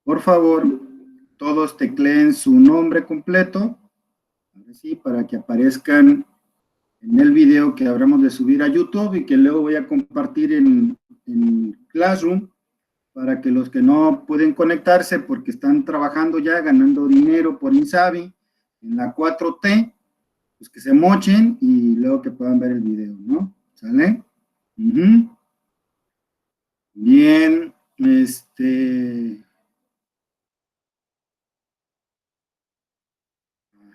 Por favor, todos tecleen su nombre completo, ahora sí, para que aparezcan en el video que habremos de subir a YouTube y que luego voy a compartir en Classroom, para que los que no pueden conectarse porque están trabajando ya, ganando dinero por Insabi, en la 4T, pues que se mochen y luego que puedan ver el video, ¿no? ¿Sale? Bien,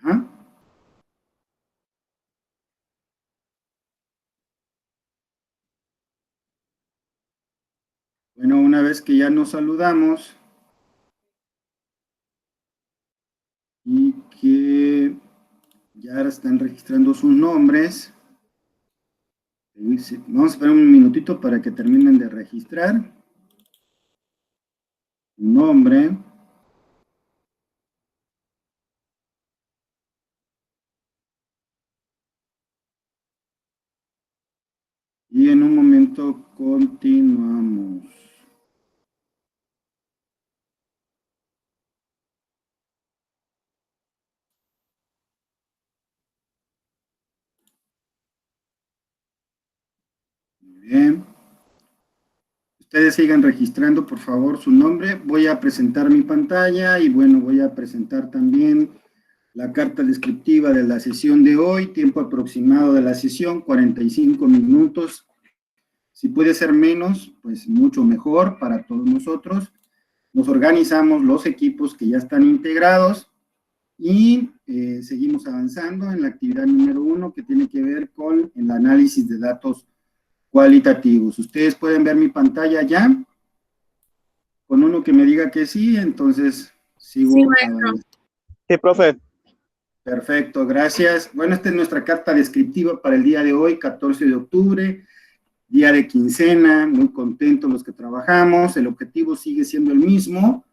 ajá. Bueno, una vez que ya nos saludamos y que ya están registrando sus nombres, vamos a esperar un minutito para que terminen de registrar su nombre. Y en un momento continuamos. Muy bien. Ustedes sigan registrando, por favor, su nombre. Voy a presentar mi pantalla y, bueno, voy a presentar también la carta descriptiva de la sesión de hoy. Tiempo aproximado de la sesión, 45 minutos. Si puede ser menos, pues mucho mejor para todos nosotros. Nos organizamos los equipos que ya están integrados y seguimos avanzando en la actividad número 1, que tiene que ver con el análisis de datos cualitativos. Ustedes pueden ver mi pantalla ya. Con uno que me diga que sí, entonces sigo. Sí, maestro. Sí, profe. Perfecto, gracias. Bueno, esta es nuestra carta descriptiva para el día de hoy, 14 de octubre, día de quincena, muy contentos los que trabajamos. El objetivo sigue siendo el mismo,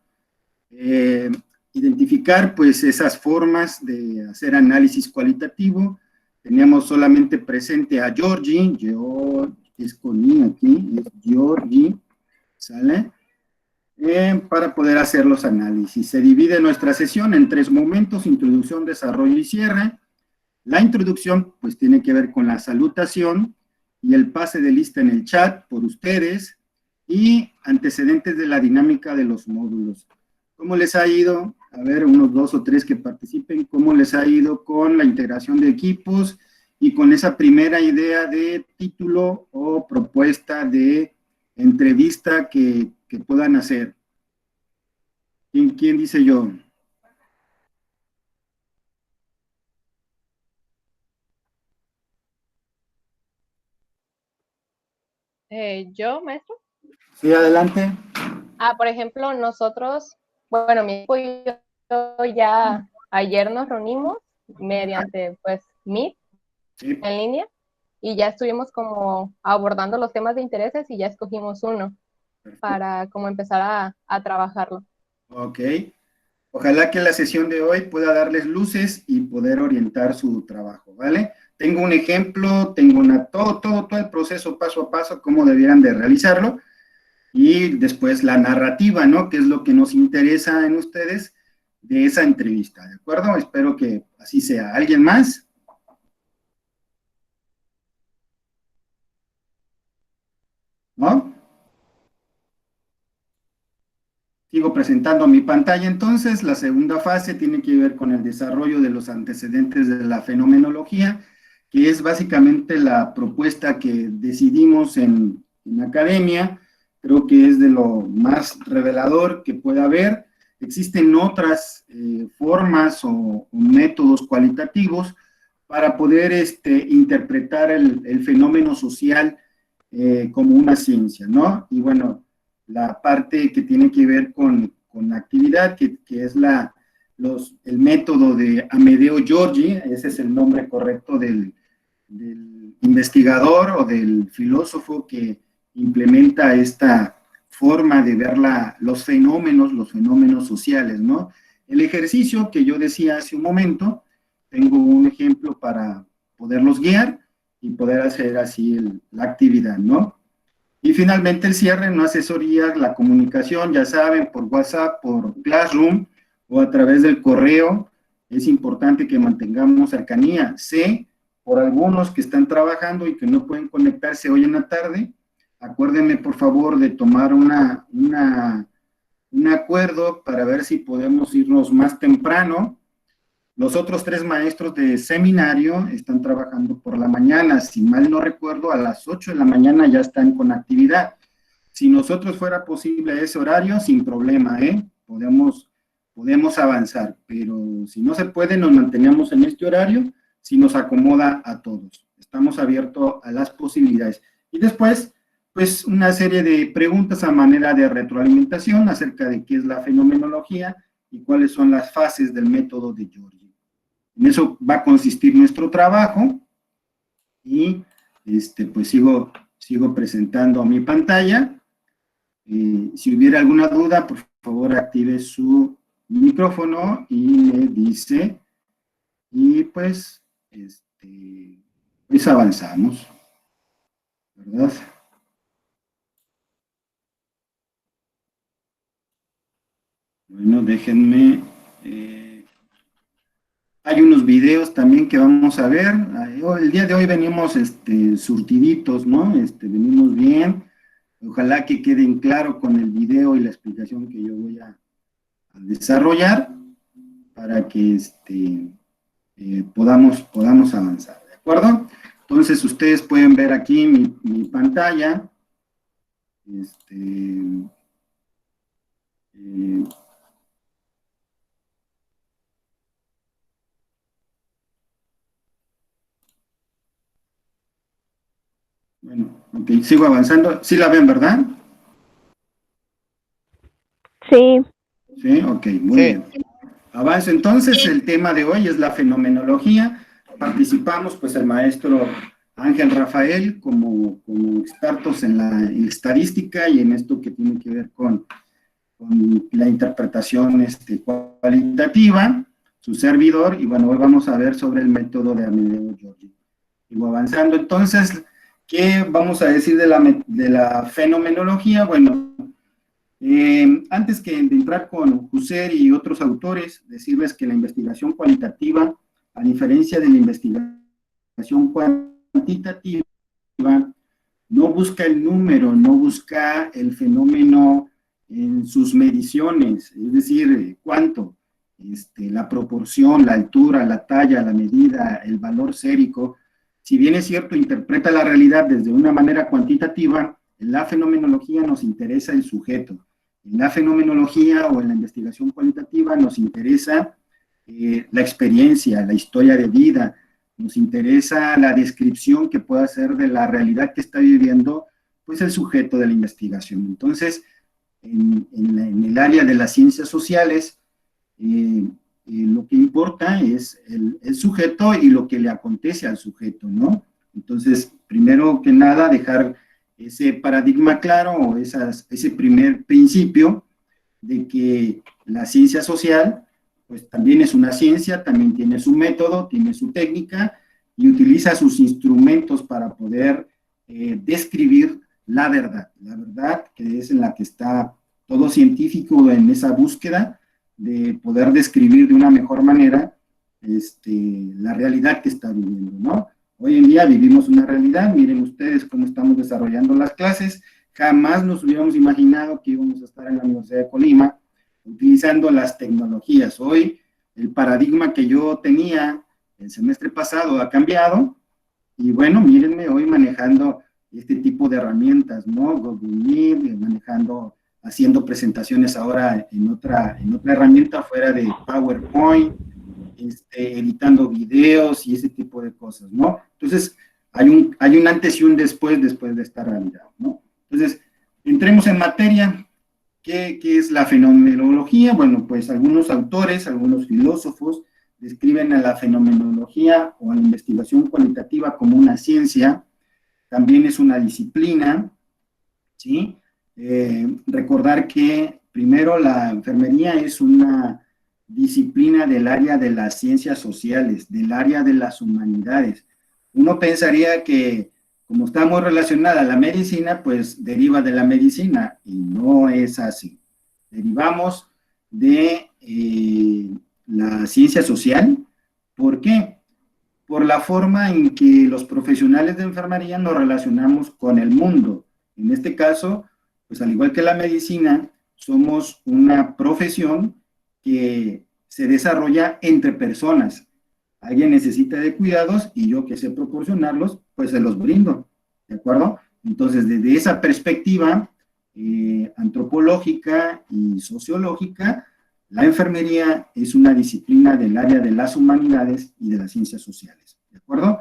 identificar pues esas formas de hacer análisis cualitativo. Teníamos solamente presente a Georgie, yo es con I aquí, es Georgie, ¿sale? Para poder hacer los análisis. Se divide nuestra sesión en 3 momentos: introducción, desarrollo y cierre. La introducción pues tiene que ver con la salutación y el pase de lista en el chat por ustedes y antecedentes de la dinámica de los módulos. ¿Cómo les ha ido? A ver, unos 2 o 3 que participen. ¿Cómo les ha ido con la integración de equipos y con esa primera idea de título o propuesta de entrevista que puedan hacer? ¿Quién dice yo? ¿Yo, maestro? Sí, adelante. Por ejemplo, nosotros, bueno, mi equipo y yo ya ayer nos reunimos mediante, pues, Meet Sí. en línea y ya estuvimos como abordando los temas de intereses y ya escogimos uno para como empezar a trabajarlo. Ok. Ojalá que la sesión de hoy pueda darles luces y poder orientar su trabajo, ¿vale? Tengo un ejemplo, tengo todo el proceso paso a paso, cómo debieran de realizarlo, y después la narrativa, ¿no? Que es lo que nos interesa en ustedes de esa entrevista, ¿de acuerdo? Espero que así sea. ¿Alguien más? ¿No? Sigo presentando mi pantalla entonces. La segunda fase tiene que ver con el desarrollo de los antecedentes de la fenomenología, que es básicamente la propuesta que decidimos en academia. Creo que es de lo más revelador que pueda haber. Existen otras formas o métodos cualitativos para poder interpretar el fenómeno social como una ciencia, ¿no? Y bueno, la parte que tiene que ver con la actividad, que es el método de Amedeo Giorgi, ese es el nombre correcto del investigador o del filósofo que implementa esta forma de ver los fenómenos sociales, ¿no? El ejercicio que yo decía hace un momento, tengo un ejemplo para poderlos guiar y poder hacer así la actividad, ¿no? Y finalmente el cierre, una asesoría, la comunicación, ya saben, por WhatsApp, por Classroom o a través del correo. Es importante que mantengamos cercanía. Sé por algunos que están trabajando y que no pueden conectarse hoy en la tarde. Acuérdenme, por favor, de tomar un acuerdo para ver si podemos irnos más temprano. Los otros 3 maestros de seminario están trabajando por la mañana. Si mal no recuerdo, a las 8 de la mañana ya están con actividad. Si nosotros fuera posible ese horario, sin problema, podemos avanzar. Pero si no se puede, nos mantenemos en este horario, si nos acomoda a todos. Estamos abiertos a las posibilidades. Y después, pues, una serie de preguntas a manera de retroalimentación acerca de qué es la fenomenología y cuáles son las fases del método de Giorgi. En eso va a consistir nuestro trabajo y pues sigo presentando mi pantalla. Si hubiera alguna duda, por favor active su micrófono y me dice, y pues avanzamos, ¿verdad? Bueno, déjenme... hay unos videos también que vamos a ver. El día de hoy venimos surtiditos, ¿no? Venimos bien. Ojalá que queden claro con el video y la explicación que yo voy a desarrollar para que podamos avanzar, ¿de acuerdo? Entonces, ustedes pueden ver aquí mi pantalla. Bueno, ok, sigo avanzando. ¿Sí la ven, verdad? Sí. Sí, ok, muy bien. Avanzo entonces, el tema de hoy es la fenomenología. Participamos, pues, el maestro Ángel Rafael como expertos en la estadística y en esto que tiene que ver con la interpretación cualitativa, su servidor, y bueno, hoy vamos a ver sobre el método de Amedeo Giorgi. Sigo avanzando entonces. ¿Qué vamos a decir de la fenomenología? Bueno, antes de entrar con Husserl y otros autores, decirles que la investigación cualitativa, a diferencia de la investigación cuantitativa, no busca el número, no busca el fenómeno en sus mediciones, es decir, cuánto, la proporción, la altura, la talla, la medida, el valor sérico. Si bien es cierto, interpreta la realidad desde una manera cuantitativa, en la fenomenología nos interesa el sujeto. En la fenomenología o en la investigación cualitativa nos interesa la experiencia, la historia de vida, nos interesa la descripción que pueda hacer de la realidad que está viviendo, pues, el sujeto de la investigación. Entonces, en el área de las ciencias sociales, lo que importa es el sujeto y lo que le acontece al sujeto, ¿no? Entonces, primero que nada, dejar ese paradigma claro o ese primer principio de que la ciencia social, pues también es una ciencia, también tiene su método, tiene su técnica y utiliza sus instrumentos para poder describir la verdad que es en la que está todo científico en esa búsqueda de poder describir de una mejor manera la realidad que está viviendo, ¿no? Hoy en día vivimos una realidad, miren ustedes cómo estamos desarrollando las clases, jamás nos hubiéramos imaginado que íbamos a estar en la Universidad de Colima utilizando las tecnologías. Hoy el paradigma que yo tenía el semestre pasado ha cambiado y bueno, mírenme hoy manejando este tipo de herramientas, ¿no? Google Meet, haciendo presentaciones ahora en otra herramienta fuera de PowerPoint, editando videos y ese tipo de cosas, ¿no? Entonces, hay un antes y un después de esta realidad, ¿no? Entonces, entremos en materia. ¿Qué es la fenomenología? Bueno, pues algunos autores, algunos filósofos describen a la fenomenología o a la investigación cualitativa como una ciencia, también es una disciplina, ¿sí? Recordar que primero la enfermería es una disciplina del área de las ciencias sociales, del área de las humanidades. Uno pensaría que como está muy relacionada a la medicina, pues deriva de la medicina, y no es así. Derivamos de la ciencia social. ¿Por qué? Por la forma en que los profesionales de enfermería nos relacionamos con el mundo. En este caso, pues al igual que la medicina, somos una profesión que se desarrolla entre personas. Alguien necesita de cuidados y yo que sé proporcionarlos, pues se los brindo, ¿de acuerdo? Entonces, desde esa perspectiva antropológica y sociológica, la enfermería es una disciplina del área de las humanidades y de las ciencias sociales, ¿de acuerdo?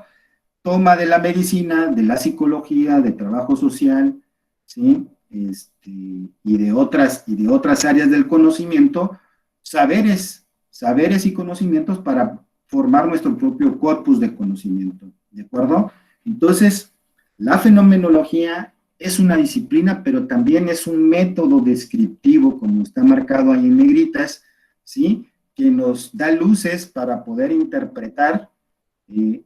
Toma de la medicina, de la psicología, de trabajo social, ¿sí? Y de otras áreas del conocimiento, saberes y conocimientos para formar nuestro propio corpus de conocimiento, ¿de acuerdo? Entonces, la fenomenología es una disciplina, pero también es un método descriptivo, como está marcado ahí en negritas, ¿sí? Que nos da luces para poder interpretar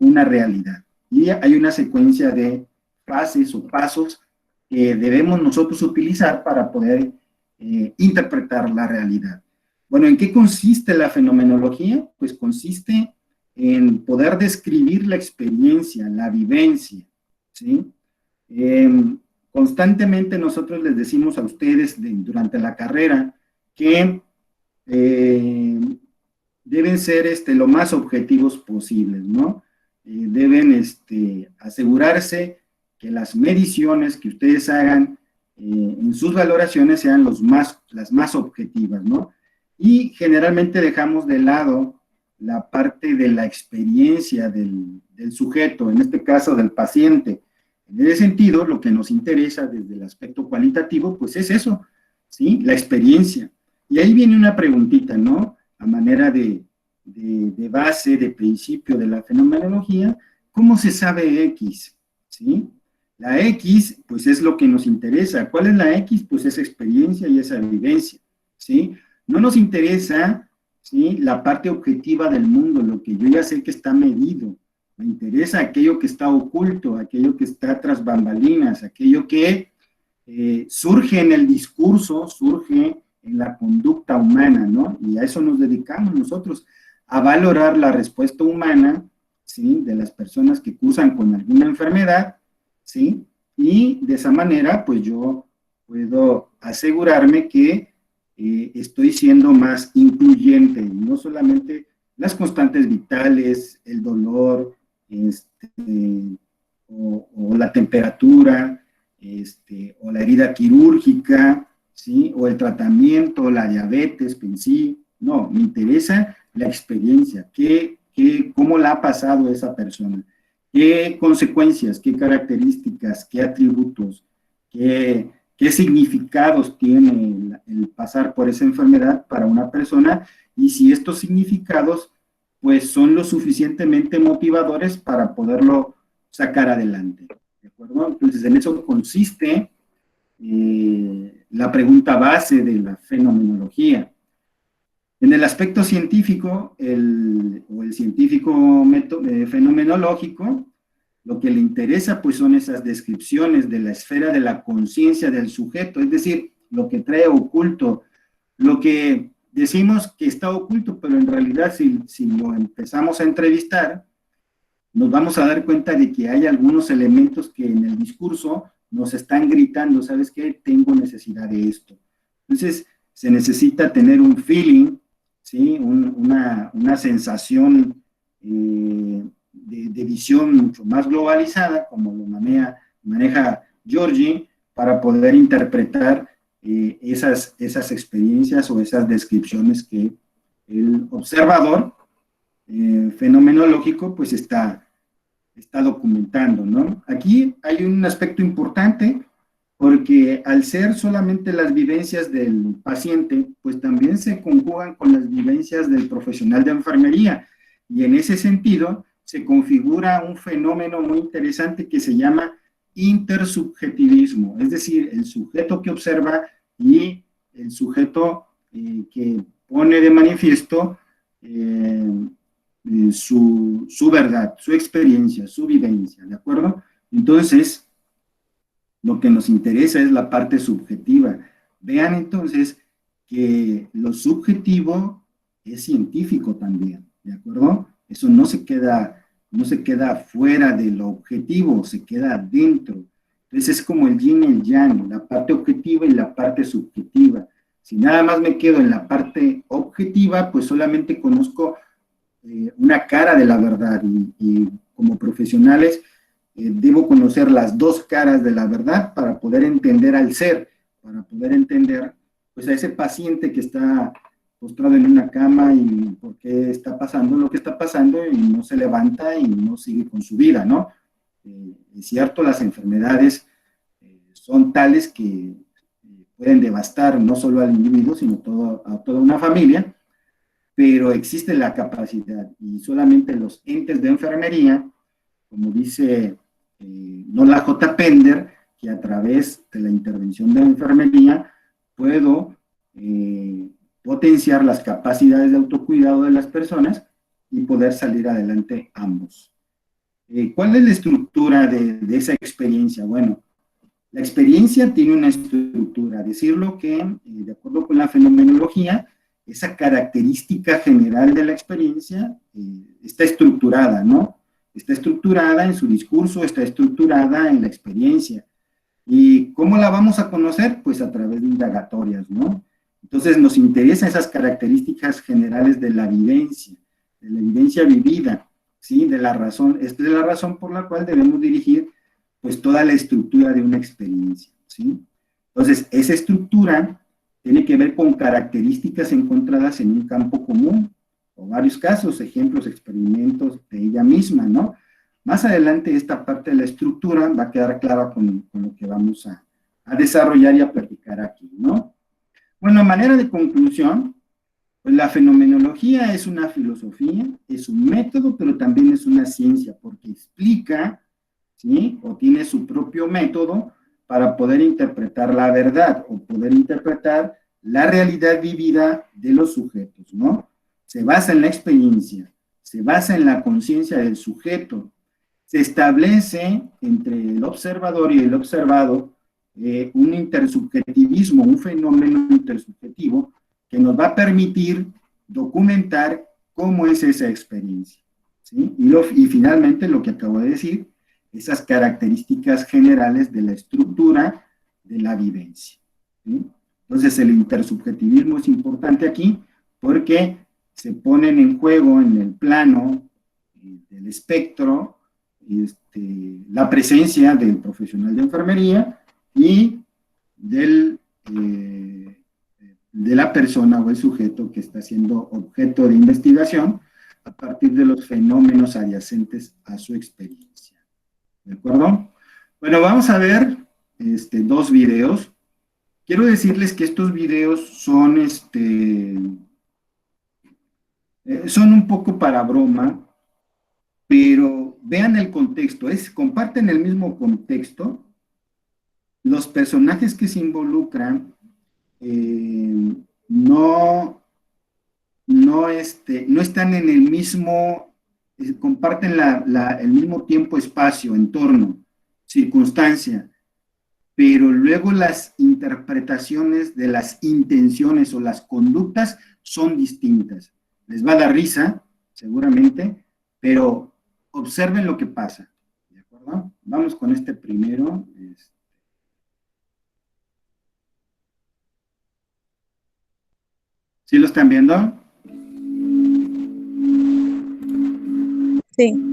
una realidad. Y hay una secuencia de fases o pasos que debemos nosotros utilizar para poder interpretar la realidad. Bueno, ¿en qué consiste la fenomenología? Pues consiste en poder describir la experiencia, la vivencia, ¿sí? Constantemente nosotros les decimos a ustedes durante la carrera que deben ser lo más objetivos posibles, ¿no? Deben asegurarse que las mediciones que ustedes hagan en sus valoraciones sean las más objetivas, ¿no? Y generalmente dejamos de lado la parte de la experiencia del sujeto, en este caso del paciente. En ese sentido, lo que nos interesa desde el aspecto cualitativo, pues es eso, ¿sí? La experiencia. Y ahí viene una preguntita, ¿no? A manera de base, de principio de la fenomenología, ¿cómo se sabe X? ¿Sí? La X, pues es lo que nos interesa. ¿Cuál es la X? Pues esa experiencia y esa vivencia, ¿sí? No nos interesa, ¿sí?, la parte objetiva del mundo, lo que yo ya sé que está medido. Me interesa aquello que está oculto, aquello que está tras bambalinas, aquello que surge en el discurso, surge en la conducta humana, ¿no? Y a eso nos dedicamos nosotros, a valorar la respuesta humana, ¿sí?, de las personas que cursan con alguna enfermedad, ¿sí? Y de esa manera, pues yo puedo asegurarme que estoy siendo más incluyente, y no solamente las constantes vitales, el dolor, o la temperatura, o la herida quirúrgica, ¿sí?, o el tratamiento, la diabetes en sí. No, me interesa la experiencia, cómo la ha pasado esa persona, qué consecuencias, qué características, qué atributos, qué significados tiene el pasar por esa enfermedad para una persona, y si estos significados pues son lo suficientemente motivadores para poderlo sacar adelante, ¿de acuerdo? Entonces, en eso consiste la pregunta base de la fenomenología. En el aspecto científico, o el científico fenomenológico, lo que le interesa pues son esas descripciones de la esfera de la conciencia del sujeto, es decir, lo que trae oculto, lo que decimos que está oculto, pero en realidad si lo empezamos a entrevistar, nos vamos a dar cuenta de que hay algunos elementos que en el discurso nos están gritando, ¿sabes qué? Tengo necesidad de esto. Entonces, se necesita tener un feeling, ¿sí?, una sensación de visión mucho más globalizada, como lo maneja Georgi, para poder interpretar esas experiencias o esas descripciones que el observador fenomenológico pues está documentando, ¿no? Aquí hay un aspecto importante, porque al ser solamente las vivencias del paciente, pues también se conjugan con las vivencias del profesional de enfermería, y en ese sentido se configura un fenómeno muy interesante que se llama intersubjetivismo, es decir, el sujeto que observa y el sujeto que pone de manifiesto su verdad, su experiencia, su vivencia, ¿de acuerdo? Entonces, lo que nos interesa es la parte subjetiva. Vean entonces que lo subjetivo es científico también, ¿de acuerdo? Eso no se queda fuera de lo objetivo, se queda dentro. Entonces es como el yin y el yang, la parte objetiva y la parte subjetiva. Si nada más me quedo en la parte objetiva, pues solamente conozco una cara de la verdad y como profesionales debo conocer las dos caras de la verdad para poder entender al ser, para poder entender pues a ese paciente que está postrado en una cama y por qué está pasando lo que está pasando y no se levanta y no sigue con su vida, ¿no? Es cierto, las enfermedades son tales que pueden devastar no solo al individuo, sino a toda una familia, pero existe la capacidad y solamente los entes de enfermería, como dice Nola J. Pender, que a través de la intervención de la enfermería puedo potenciar las capacidades de autocuidado de las personas y poder salir adelante ambos. ¿Cuál es la estructura de esa experiencia? Bueno, la experiencia tiene una estructura, decirlo que, de acuerdo con la fenomenología, esa característica general de la experiencia está estructurada, ¿no? Está estructurada en su discurso, está estructurada en la experiencia. ¿Y cómo la vamos a conocer? Pues a través de indagatorias, ¿no? Entonces nos interesan esas características generales de la vivencia vivida, ¿sí? De la razón, esta es la razón por la cual debemos dirigir pues toda la estructura de una experiencia, ¿sí? Entonces, esa estructura tiene que ver con características encontradas en un campo común, o varios casos, ejemplos, experimentos de ella misma, ¿no? Más adelante esta parte de la estructura va a quedar clara con lo que vamos a desarrollar y a platicar aquí, ¿no? Bueno, a manera de conclusión, pues la fenomenología es una filosofía, es un método, pero también es una ciencia, porque explica, ¿sí? O tiene su propio método para poder interpretar la verdad o poder interpretar la realidad vivida de los sujetos, ¿no? Se basa en la experiencia, se basa en la conciencia del sujeto, se establece entre el observador y el observado un intersubjetivismo, un fenómeno intersubjetivo que nos va a permitir documentar cómo es esa experiencia, ¿sí? Y finalmente lo que acabo de decir, esas características generales de la estructura de la vivencia, ¿sí? Entonces el intersubjetivismo es importante aquí porque se ponen en juego en el plano del espectro la presencia del profesional de enfermería y de la persona o el sujeto que está siendo objeto de investigación a partir de los fenómenos adyacentes a su experiencia. ¿De acuerdo? Bueno, vamos a ver dos videos. Quiero decirles que estos videos son un poco para broma, pero vean el contexto, comparten el mismo contexto. Los personajes que se involucran no están en el mismo, comparten el mismo tiempo, espacio, entorno, circunstancia, pero luego las interpretaciones de las intenciones o las conductas son distintas. Les va a dar risa, seguramente, pero observen lo que pasa, ¿de acuerdo? Vamos con este primero. ¿Sí lo están viendo? Sí.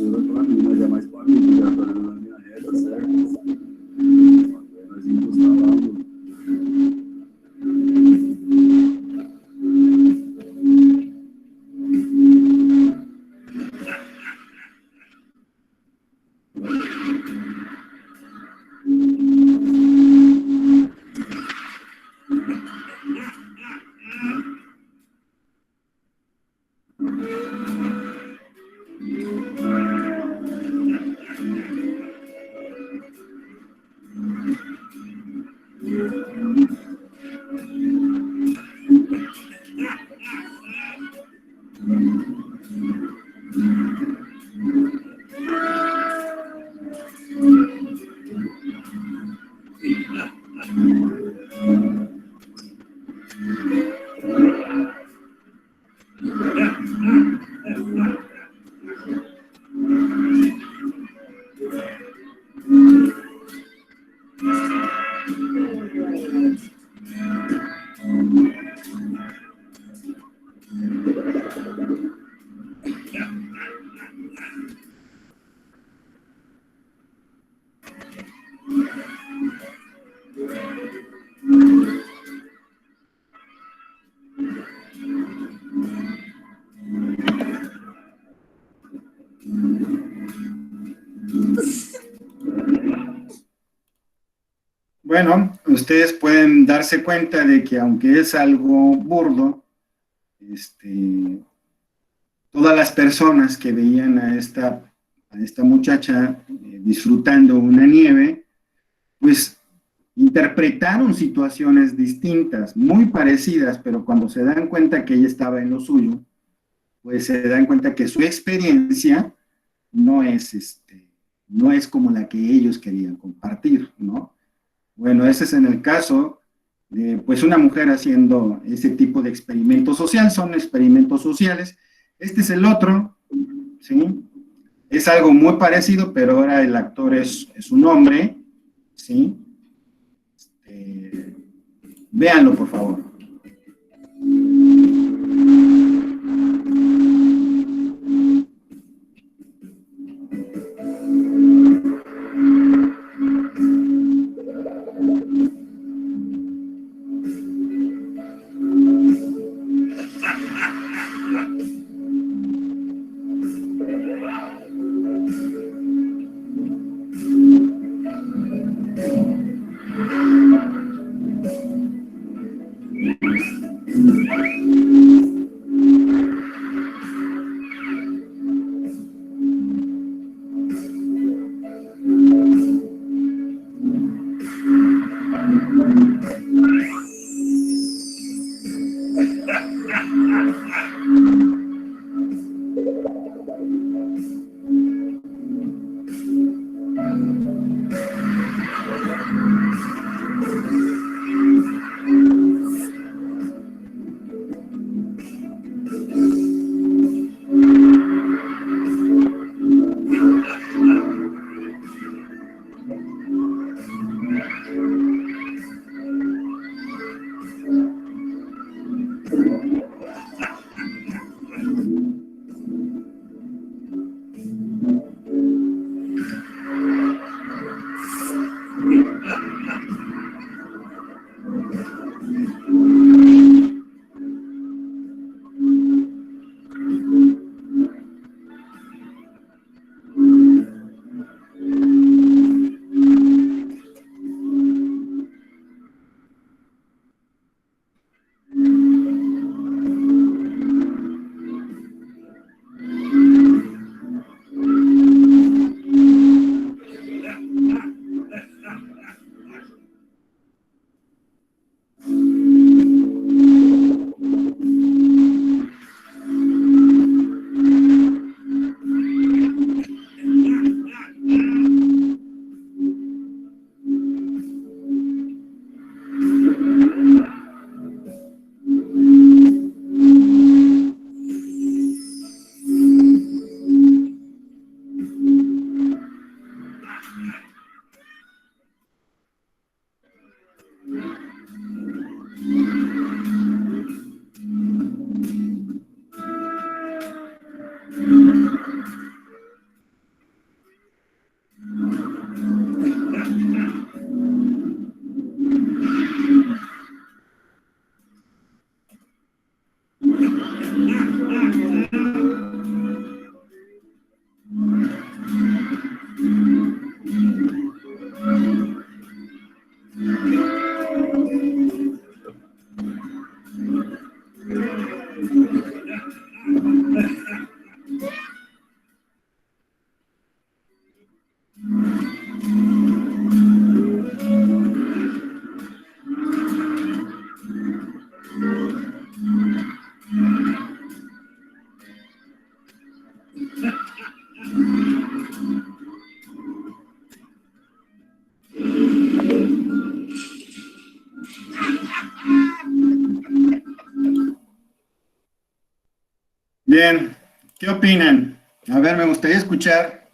professora para mim, mas é mais para mim, já estou na minha reta, certo? Nós encostar lá no... Bueno, ustedes pueden darse cuenta de que aunque es algo burdo, todas las personas que veían a esta muchacha disfrutando una nieve, pues interpretaron situaciones distintas, muy parecidas, pero cuando se dan cuenta que ella estaba en lo suyo, pues se dan cuenta que su experiencia no es como la que ellos querían compartir, ¿no? Bueno, ese es en el caso de pues una mujer haciendo ese tipo de experimento social, son experimentos sociales. Este es el otro, ¿sí? Es algo muy parecido, pero ahora el actor es un hombre, ¿sí? Véanlo, por favor. Bien, ¿qué opinan? A ver, me gustaría escuchar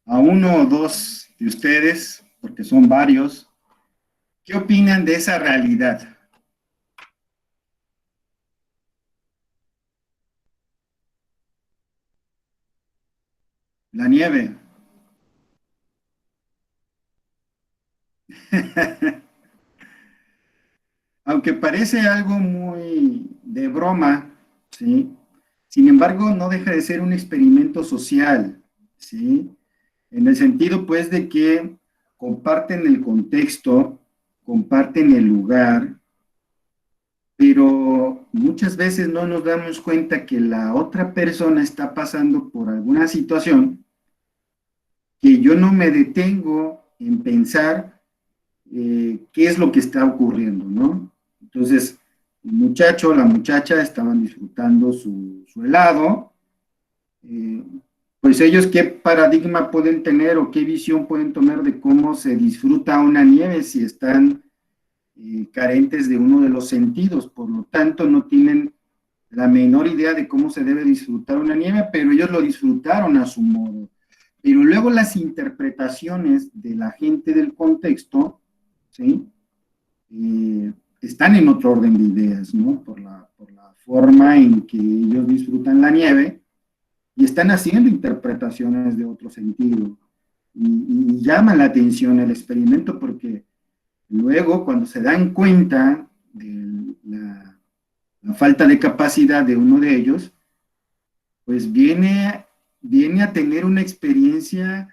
a uno o dos de ustedes, porque son varios. ¿Qué opinan de esa realidad? La nieve. Aunque parece algo muy de broma, ¿sí? Sin embargo, no deja de ser un experimento social, ¿sí? En el sentido, pues, de que comparten el contexto, comparten el lugar, pero muchas veces no nos damos cuenta que la otra persona está pasando por alguna situación que yo no me detengo en pensar qué es lo que está ocurriendo, ¿no? Entonces, el muchacho, la muchacha estaban disfrutando su helado, eh, pues ellos qué paradigma pueden tener o qué visión pueden tomar de cómo se disfruta una nieve si están carentes de uno de los sentidos, por lo tanto no tienen la menor idea de cómo se debe disfrutar una nieve, pero ellos lo disfrutaron a su modo. Pero luego las interpretaciones de la gente del contexto, ¿sí? Están en otro orden de ideas, ¿no? Por la forma en que ellos disfrutan la nieve y están haciendo interpretaciones de otro sentido. Y llama la atención el experimento porque luego cuando se dan cuenta de la falta de capacidad de uno de ellos, pues viene a tener una experiencia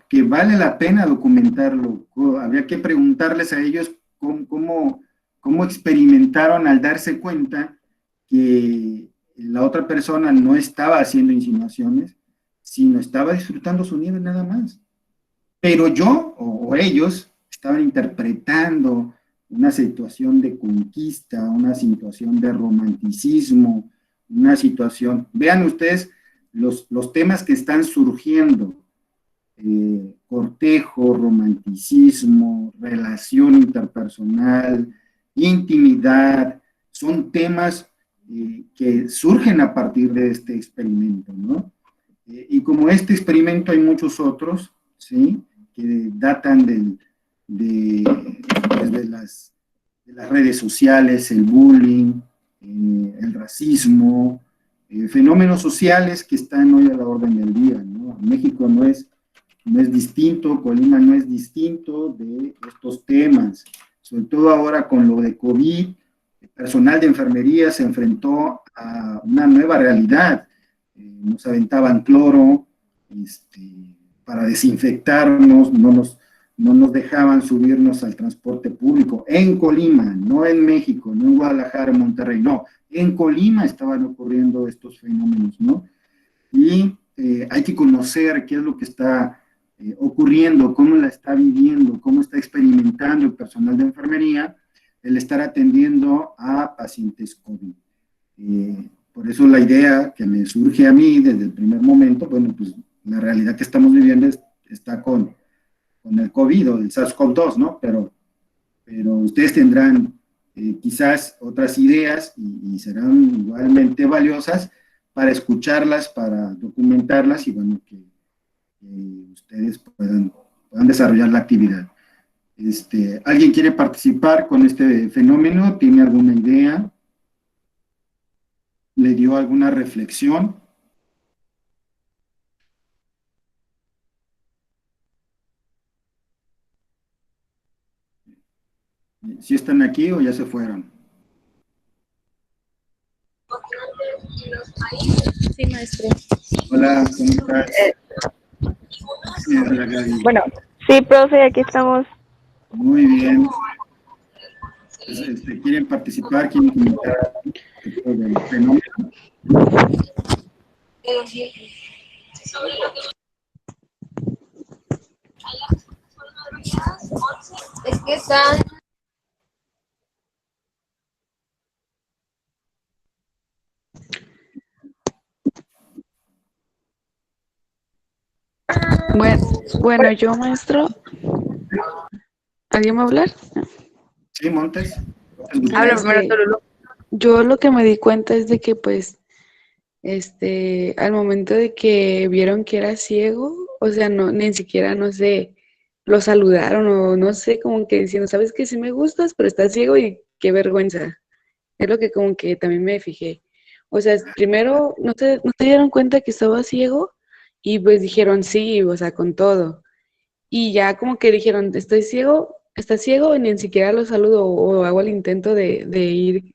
que vale la pena documentarlo. Habría que preguntarles a ellos cómo experimentaron al darse cuenta que la otra persona no estaba haciendo insinuaciones, sino estaba disfrutando su nieve nada más. Pero yo o ellos estaban interpretando una situación de conquista, una situación de romanticismo, una situación, vean ustedes los temas que están surgiendo, cortejo, romanticismo, relación interpersonal, intimidad, son temas que surgen a partir de este experimento, ¿no? Y como este experimento hay muchos otros, ¿sí? Que datan pues de las redes sociales, el bullying, el racismo, fenómenos sociales que están hoy a la orden del día, ¿no? México no es distinto, Colima no es distinto de estos temas, sobre todo ahora con lo de COVID, el personal de enfermería se enfrentó a una nueva realidad, nos aventaban cloro para desinfectarnos, no nos dejaban subirnos al transporte público, en Colima, no en México, no en Guadalajara, en Monterrey, no, en Colima estaban ocurriendo estos fenómenos, ¿no? Y hay que conocer qué es lo que está ocurriendo, cómo la está viviendo, cómo está experimentando el personal de enfermería, el estar atendiendo a pacientes COVID. Por eso la idea que me surge a mí desde el primer momento, bueno, pues la realidad que estamos viviendo está con el COVID o el SARS-CoV-2, ¿no? Pero ustedes tendrán quizás otras ideas y serán igualmente valiosas para escucharlas, para documentarlas y bueno, que ustedes puedan desarrollar la actividad. ¿Alguien quiere participar con este fenómeno? ¿Tiene alguna idea? ¿Le dio alguna reflexión? ¿Sí están aquí o ya se fueron? Sí, maestro. Hola, ¿cómo estás? Sí, hola, Gaby. Bueno, sí, profe, aquí estamos. Muy bien. ¿Quieren participar? ¿Quieren comentar del fenómeno? Es que están. Bueno, yo, maestro, ¿alguien va a hablar? Sí, Montes. Habla primero tú, Lulu. Yo lo que me di cuenta es de que, pues, al momento de que vieron que era ciego, o sea, no, ni siquiera, no sé, lo saludaron o no sé, como que diciendo, sabes que sí me gustas, pero estás ciego y qué vergüenza. Es lo que como que también me fijé. O sea, primero no se dieron cuenta que estaba ciego y pues dijeron sí, o sea, con todo. Y ya como que dijeron, estoy ciego, ¿estás ciego? Y ni siquiera lo saludo o hago el intento de ir,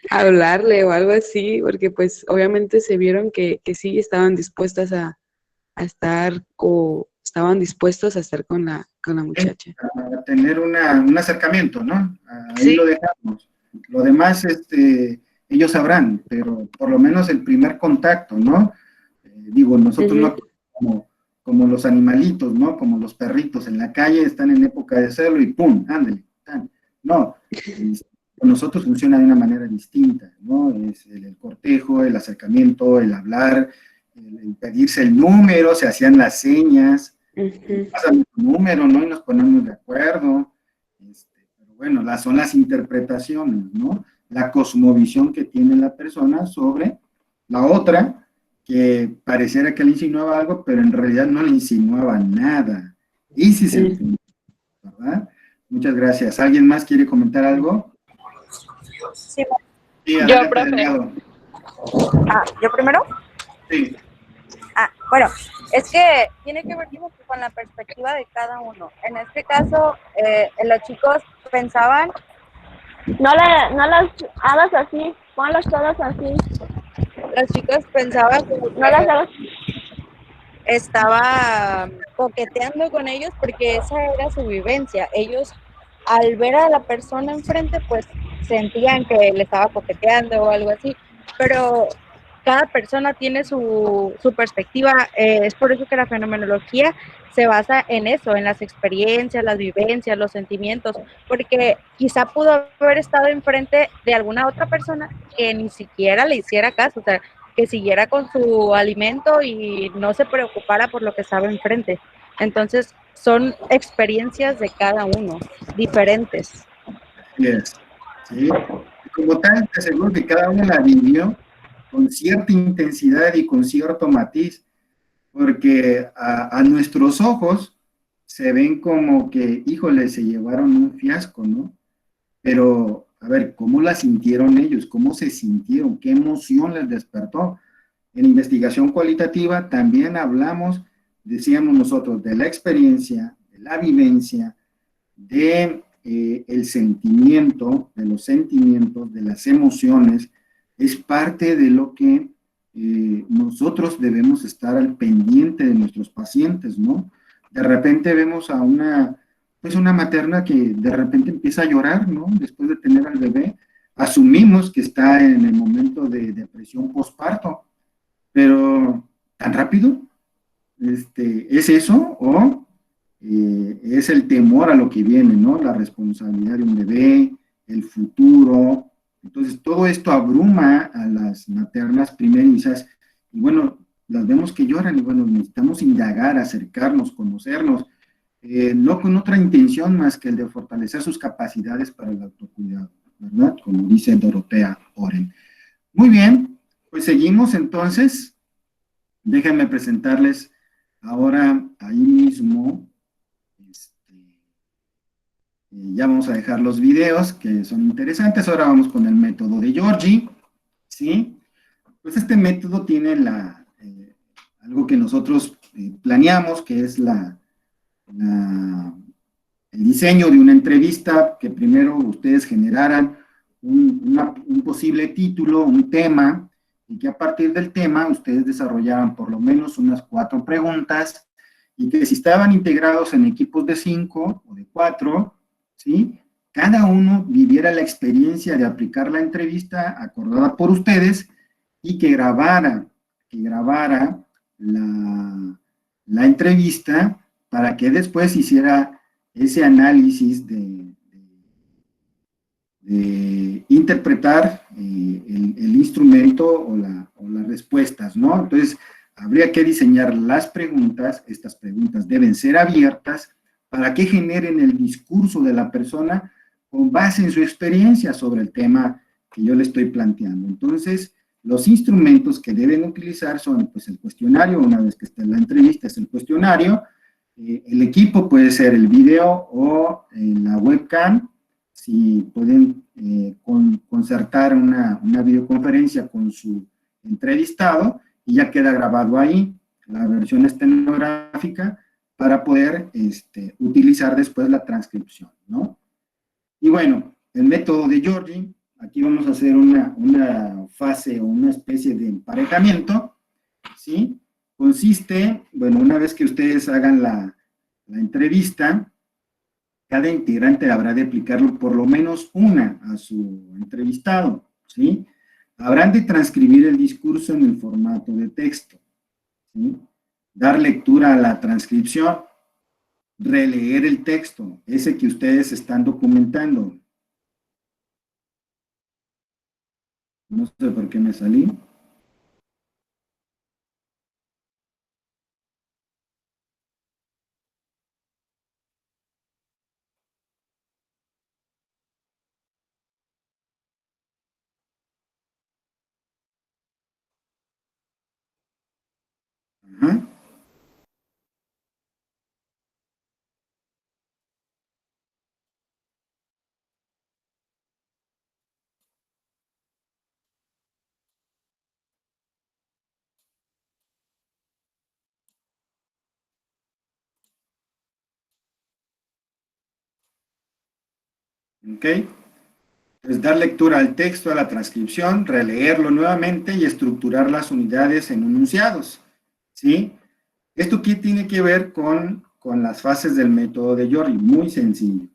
a hablarle o algo así, porque pues obviamente se vieron que sí estaban dispuestas a estar o estaban dispuestos a estar con la muchacha. A tener un acercamiento, ¿no? Ahí Sí. lo dejamos. Lo demás, ellos sabrán, pero por lo menos el primer contacto, ¿no? Digo, nosotros no como los animalitos, ¿no? Como los perritos en la calle, están en época de celo y ¡pum! Ándale. No, con nosotros funciona de una manera distinta, ¿no? Es el cortejo, el acercamiento, el hablar, el pedirse el número, se hacían las señas, pásame tu número, ¿no? Y nos ponemos de acuerdo. Pero bueno, son las interpretaciones, ¿no? La cosmovisión que tiene la persona sobre la otra, que pareciera que le insinuaba algo, pero en realidad no le insinuaba nada. Y sí se entiende, ¿verdad? Muchas gracias. ¿Alguien más quiere comentar algo? Sí. Sí, Yo, adelante, profe. Delgado. ¿Yo primero? Sí. Bueno, es que tiene que ver como que con la perspectiva de cada uno. En este caso, los chicos pensaban, No las hagas así, ponlas todas así. los chicos pensaban como No las que hagas. estaba coqueteando con ellos porque esa era su vivencia. Ellos, al ver a la persona enfrente, pues sentían que le estaba coqueteando o algo así, pero cada persona tiene su perspectiva. Es por eso que la fenomenología se basa en eso, en las experiencias, las vivencias, los sentimientos, porque quizá pudo haber estado enfrente de alguna otra persona que ni siquiera le hiciera caso, o sea, que siguiera con su alimento y no se preocupara por lo que estaba enfrente. Entonces, son experiencias de cada uno, diferentes. Yes. Sí. Como tal, te aseguro que cada uno la vivió con cierta intensidad y con cierto matiz, porque a nuestros ojos se ven como que, híjole, se llevaron un fiasco, ¿no? Pero, a ver, ¿cómo la sintieron ellos? ¿Cómo se sintieron? ¿Qué emoción les despertó? En investigación cualitativa también hablamos, decíamos nosotros, de la experiencia, de la vivencia, de el sentimiento, de los sentimientos, de las emociones, es parte de lo que nosotros debemos estar al pendiente de nuestros pacientes, ¿no? De repente vemos a una materna que de repente empieza a llorar, ¿no? Después de tener al bebé, asumimos que está en el momento de depresión postparto, pero ¿tan rápido? ¿Es eso o es el temor a lo que viene, ¿no? La responsabilidad de un bebé, el futuro? Entonces, todo esto abruma a las maternas primerizas y bueno, las vemos que lloran y bueno, necesitamos indagar, acercarnos, conocernos, no con otra intención más que el de fortalecer sus capacidades para el autocuidado, ¿verdad? Como dice Dorotea Oren. Muy bien, pues seguimos entonces. Déjenme presentarles ahora ahí mismo. Ya vamos a dejar los videos que son interesantes. Ahora vamos con el método de Georgi, ¿sí? Pues este método tiene algo que nosotros planeamos, que es el diseño de una entrevista, que primero ustedes generaran un posible título, un tema, y que a partir del tema ustedes desarrollaran por lo menos unas 4 preguntas, y que si estaban integrados en equipos de 5 o de 4, ¿sí? Cada uno viviera la experiencia de aplicar la entrevista acordada por ustedes y que grabara la entrevista para que después hiciera ese análisis de interpretar el instrumento o las respuestas, ¿no? Entonces, habría que diseñar las preguntas, estas preguntas deben ser abiertas para que generen el discurso de la persona con base en su experiencia sobre el tema que yo le estoy planteando. Entonces, los instrumentos que deben utilizar son pues, el cuestionario, una vez que esté en la entrevista es el cuestionario, el equipo puede ser el video o la webcam, si pueden concertar una videoconferencia con su entrevistado y ya queda grabado ahí la versión estenográfica para poder utilizar después la transcripción, ¿no? Y bueno, el método de Georgi, aquí vamos a hacer una fase o una especie de emparejamiento, ¿sí? Consiste, bueno, una vez que ustedes hagan la entrevista, cada integrante habrá de aplicarlo por lo menos una a su entrevistado, ¿sí? Habrán de transcribir el discurso en el formato de texto, ¿sí? Dar lectura a la transcripción, releer el texto, ese que ustedes están documentando. No sé por qué me salí. Ajá. ¿Ok? Es dar lectura al texto, a la transcripción, releerlo nuevamente y estructurar las unidades en enunciados, ¿sí? ¿Esto qué tiene que ver con las fases del método de Georgi? Muy sencillo.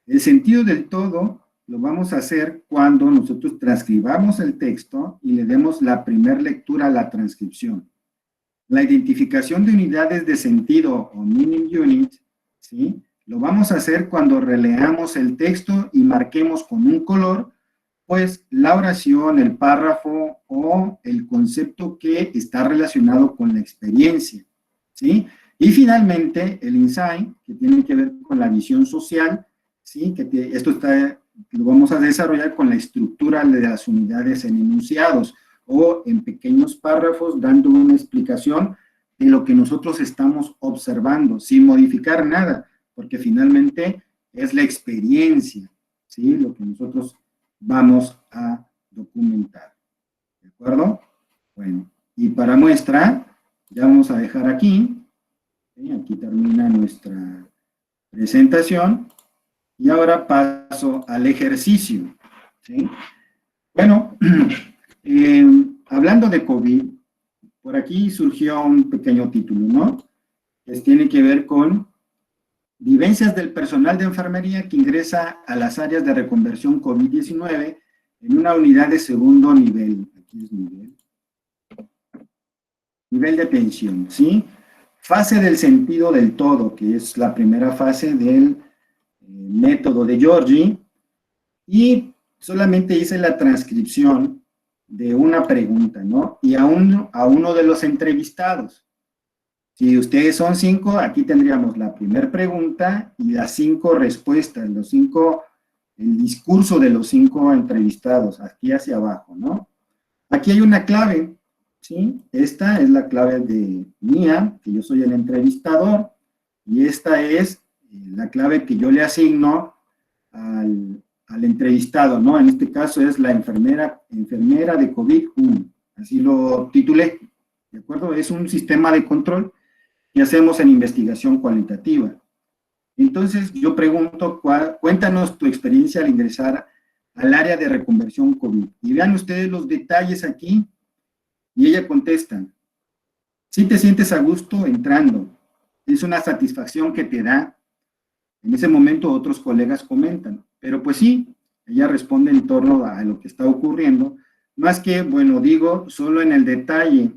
El sentido del todo lo vamos a hacer cuando nosotros transcribamos el texto y le demos la primera lectura a la transcripción. La identificación de unidades de sentido o meaning unit, ¿sí? Lo vamos a hacer cuando releamos el texto y marquemos con un color, pues, la oración, el párrafo o el concepto que está relacionado con la experiencia, ¿sí? Y finalmente, el insight, que tiene que ver con la visión social, ¿sí? Esto lo vamos a desarrollar con la estructura de las unidades en enunciados o en pequeños párrafos, dando una explicación de lo que nosotros estamos observando, sin modificar nada, porque finalmente es la experiencia, ¿sí? Lo que nosotros vamos a documentar. ¿De acuerdo? Bueno, y para muestra, ya vamos a dejar aquí. ¿Sí? Aquí termina nuestra presentación. Y ahora paso al ejercicio. ¿Sí? Bueno, hablando de COVID, por aquí surgió un pequeño título, ¿no? Que tiene que ver con vivencias del personal de enfermería que ingresa a las áreas de reconversión COVID-19 en una unidad de segundo nivel. Aquí es nivel de atención, ¿sí? Fase del sentido del todo, que es la primera fase del método de Georgi, y solamente hice la transcripción de una pregunta, ¿no? Y a uno de los entrevistados. Si ustedes son 5, aquí tendríamos la primera pregunta y las 5 respuestas, el discurso de los 5 entrevistados, aquí hacia abajo, ¿no? Aquí hay una clave, ¿sí? Esta es la clave de mía, que yo soy el entrevistador, y esta es la clave que yo le asigno al entrevistado, ¿no? En este caso es la enfermera de COVID-1, así lo titulé, ¿de acuerdo? Es un sistema de control que hacemos en investigación cualitativa. Entonces, yo pregunto, cuéntanos tu experiencia al ingresar al área de reconversión COVID. Y vean ustedes los detalles aquí, y ella contesta, ¿sí te sientes a gusto entrando? Es una satisfacción que te da. En ese momento otros colegas comentan, pero pues sí, ella responde en torno a lo que está ocurriendo, más que, bueno, digo, solo en el detalle.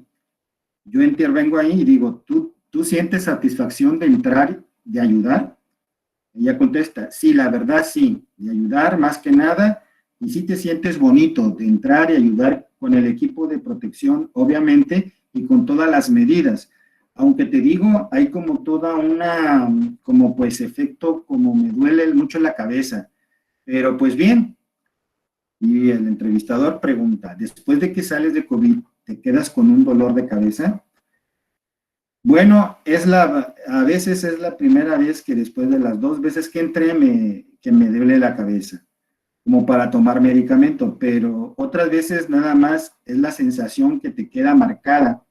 Yo intervengo ahí y digo, ¿tú sientes satisfacción de entrar, de ayudar? Ella contesta, sí, la verdad sí, de ayudar más que nada, y sí te sientes bonito de entrar y ayudar con el equipo de protección, obviamente, y con todas las medidas. Aunque te digo, hay como toda una, como pues efecto, como me duele mucho la cabeza. Pero pues bien, y el entrevistador pregunta, después de que sales de COVID, ¿te quedas con un dolor de cabeza? Bueno, a veces es la primera vez que después de las 2 veces que entré que me duele la cabeza, como para tomar medicamento, pero otras veces nada más es la sensación que te queda marcada.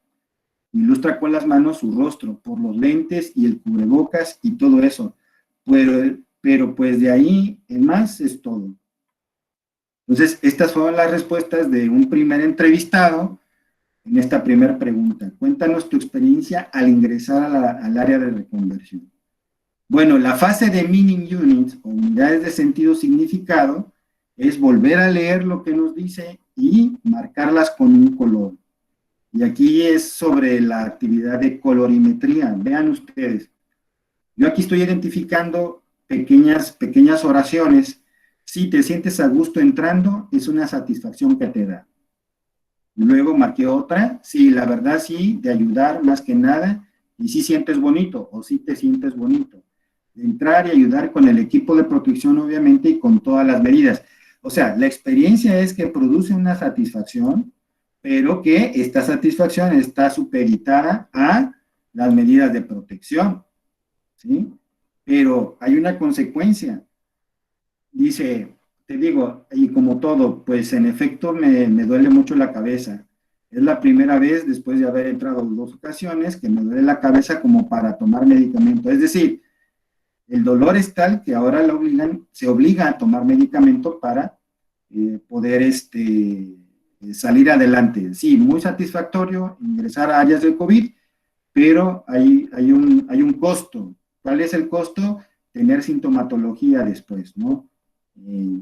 Ilustra con las manos su rostro, por los lentes y el cubrebocas y todo eso. Pero pues de ahí en más es todo. Entonces, estas fueron las respuestas de un primer entrevistado en esta primera pregunta. Cuéntanos tu experiencia al ingresar al área de reconversión. Bueno, la fase de meaning units, o unidades de sentido significado, es volver a leer lo que nos dice y marcarlas con un color. Y aquí es sobre la actividad de colorimetría. Vean ustedes. Yo aquí estoy identificando pequeñas oraciones. Si te sientes a gusto entrando, es una satisfacción que te da. Luego marqué otra. Sí, la verdad sí, de ayudar más que nada. Y sí sientes bonito, o sí te sientes bonito. De entrar y ayudar con el equipo de protección, obviamente, y con todas las medidas. O sea, la experiencia es que produce una satisfacción, pero que esta satisfacción está supeditada a las medidas de protección, ¿sí? Pero hay una consecuencia. Dice, te digo, y como todo, pues en efecto me duele mucho la cabeza. Es la primera vez, después de haber entrado 2 ocasiones, que me duele la cabeza como para tomar medicamento. Es decir, el dolor es tal que ahora se obliga a tomar medicamento para poder salir adelante. Sí, muy satisfactorio ingresar a áreas de COVID, pero hay un costo. ¿Cuál es el costo? Tener sintomatología después, ¿no? Y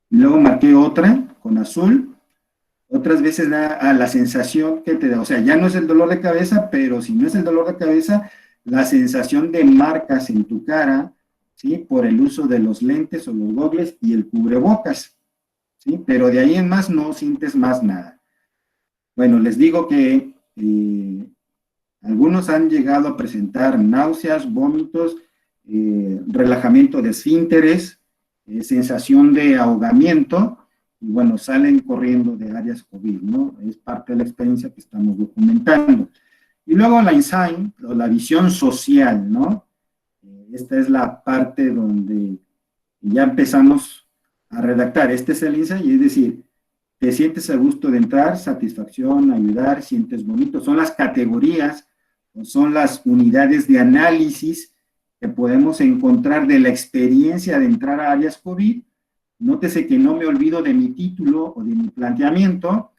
luego marqué otra con azul. Otras veces da la sensación que te da, o sea, ya no es el dolor de cabeza, pero si no es el dolor de cabeza, la sensación de marcas en tu cara, ¿sí? Por el uso de los lentes o los gogles y el cubrebocas, ¿sí? Pero de ahí en más no sientes más nada. Bueno, les digo que algunos han llegado a presentar náuseas, vómitos, relajamiento de esfínteres, sensación de ahogamiento, y bueno, salen corriendo de áreas COVID, ¿no? Es parte de la experiencia que estamos documentando. Y luego la insight, o la visión social, ¿no? Esta es la parte donde ya empezamos a redactar. Este es el insight, y es decir, te sientes a gusto de entrar, satisfacción, ayudar, sientes bonito. Son las categorías, o son las unidades de análisis que podemos encontrar de la experiencia de entrar a áreas COVID. Nótese que no me olvido de mi título o de mi planteamiento,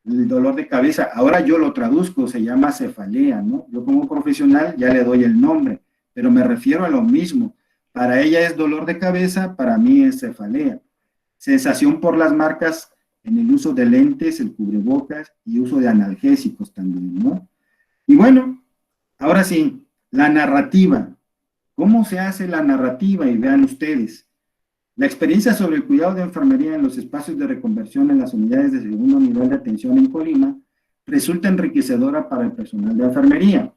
el dolor de cabeza. Ahora yo lo traduzco, se llama cefalea, ¿no? Yo como profesional ya le doy el nombre, pero me refiero a lo mismo. Para ella es dolor de cabeza, para mí es cefalea. Sensación por las marcas en el uso de lentes, el cubrebocas y uso de analgésicos también, ¿no? Y bueno, ahora sí, la narrativa. ¿Cómo se hace la narrativa? Y vean ustedes. La experiencia sobre el cuidado de enfermería en los espacios de reconversión en las unidades de segundo nivel de atención en Colima resulta enriquecedora para el personal de enfermería.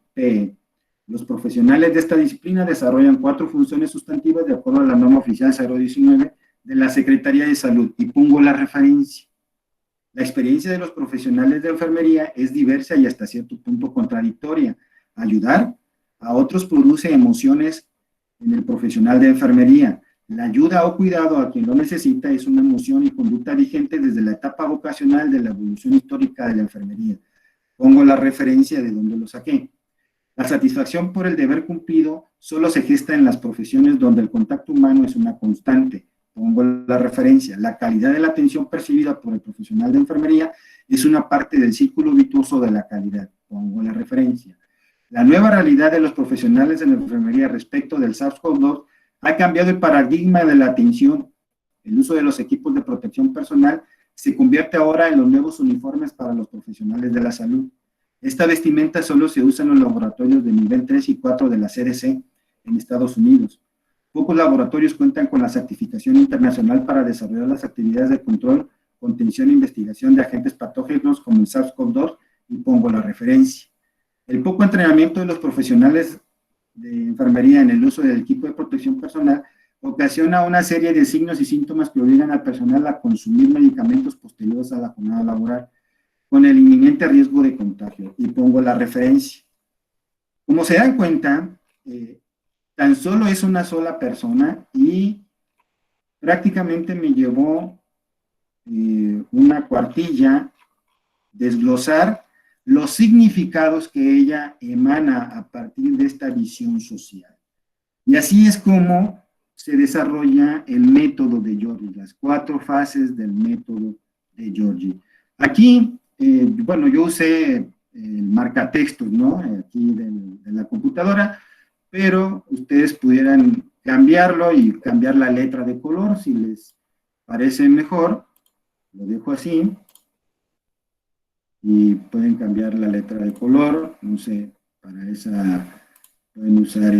Los profesionales de esta disciplina desarrollan 4 funciones sustantivas de acuerdo a la norma oficial 019 de la Secretaría de Salud. Y pongo la referencia. La experiencia de los profesionales de enfermería es diversa y hasta cierto punto contradictoria. Ayudar a otros produce emociones en el profesional de enfermería. La ayuda o cuidado a quien lo necesita es una emoción y conducta vigente desde la etapa vocacional de la evolución histórica de la enfermería. Pongo la referencia de donde lo saqué. La satisfacción por el deber cumplido solo se gesta en las profesiones donde el contacto humano es una constante. Pongo la referencia. La calidad de la atención percibida por el profesional de enfermería es una parte del círculo virtuoso de la calidad. Pongo la referencia. La nueva realidad de los profesionales de la enfermería respecto del SARS-CoV-2 ha cambiado el paradigma de la atención. El uso de los equipos de protección personal se convierte ahora en los nuevos uniformes para los profesionales de la salud. Esta vestimenta solo se usa en los laboratorios de nivel 3 y 4 de la CDC en Estados Unidos. Pocos laboratorios cuentan con la certificación internacional para desarrollar las actividades de control, contención e investigación de agentes patógenos como el SARS-CoV-2 y pongo la referencia. El poco entrenamiento de los profesionales de enfermería en el uso del equipo de protección personal ocasiona una serie de signos y síntomas que obligan al personal a consumir medicamentos posteriores a la jornada laboral, con el inminente riesgo de contagio, y pongo la referencia. Como se dan cuenta, tan solo es una sola persona y prácticamente me llevó una cuartilla desglosar los significados que ella emana a partir de esta visión social. Y así es como se desarrolla el método de Georgi, las 4 fases del método de Georgi. Aquí, bueno, yo usé el marcatextos, ¿no? Aquí de la computadora, pero ustedes pudieran cambiarlo y cambiar la letra de color si les parece mejor. Lo dejo así. Y pueden cambiar la letra de color, no sé, para esa pueden usar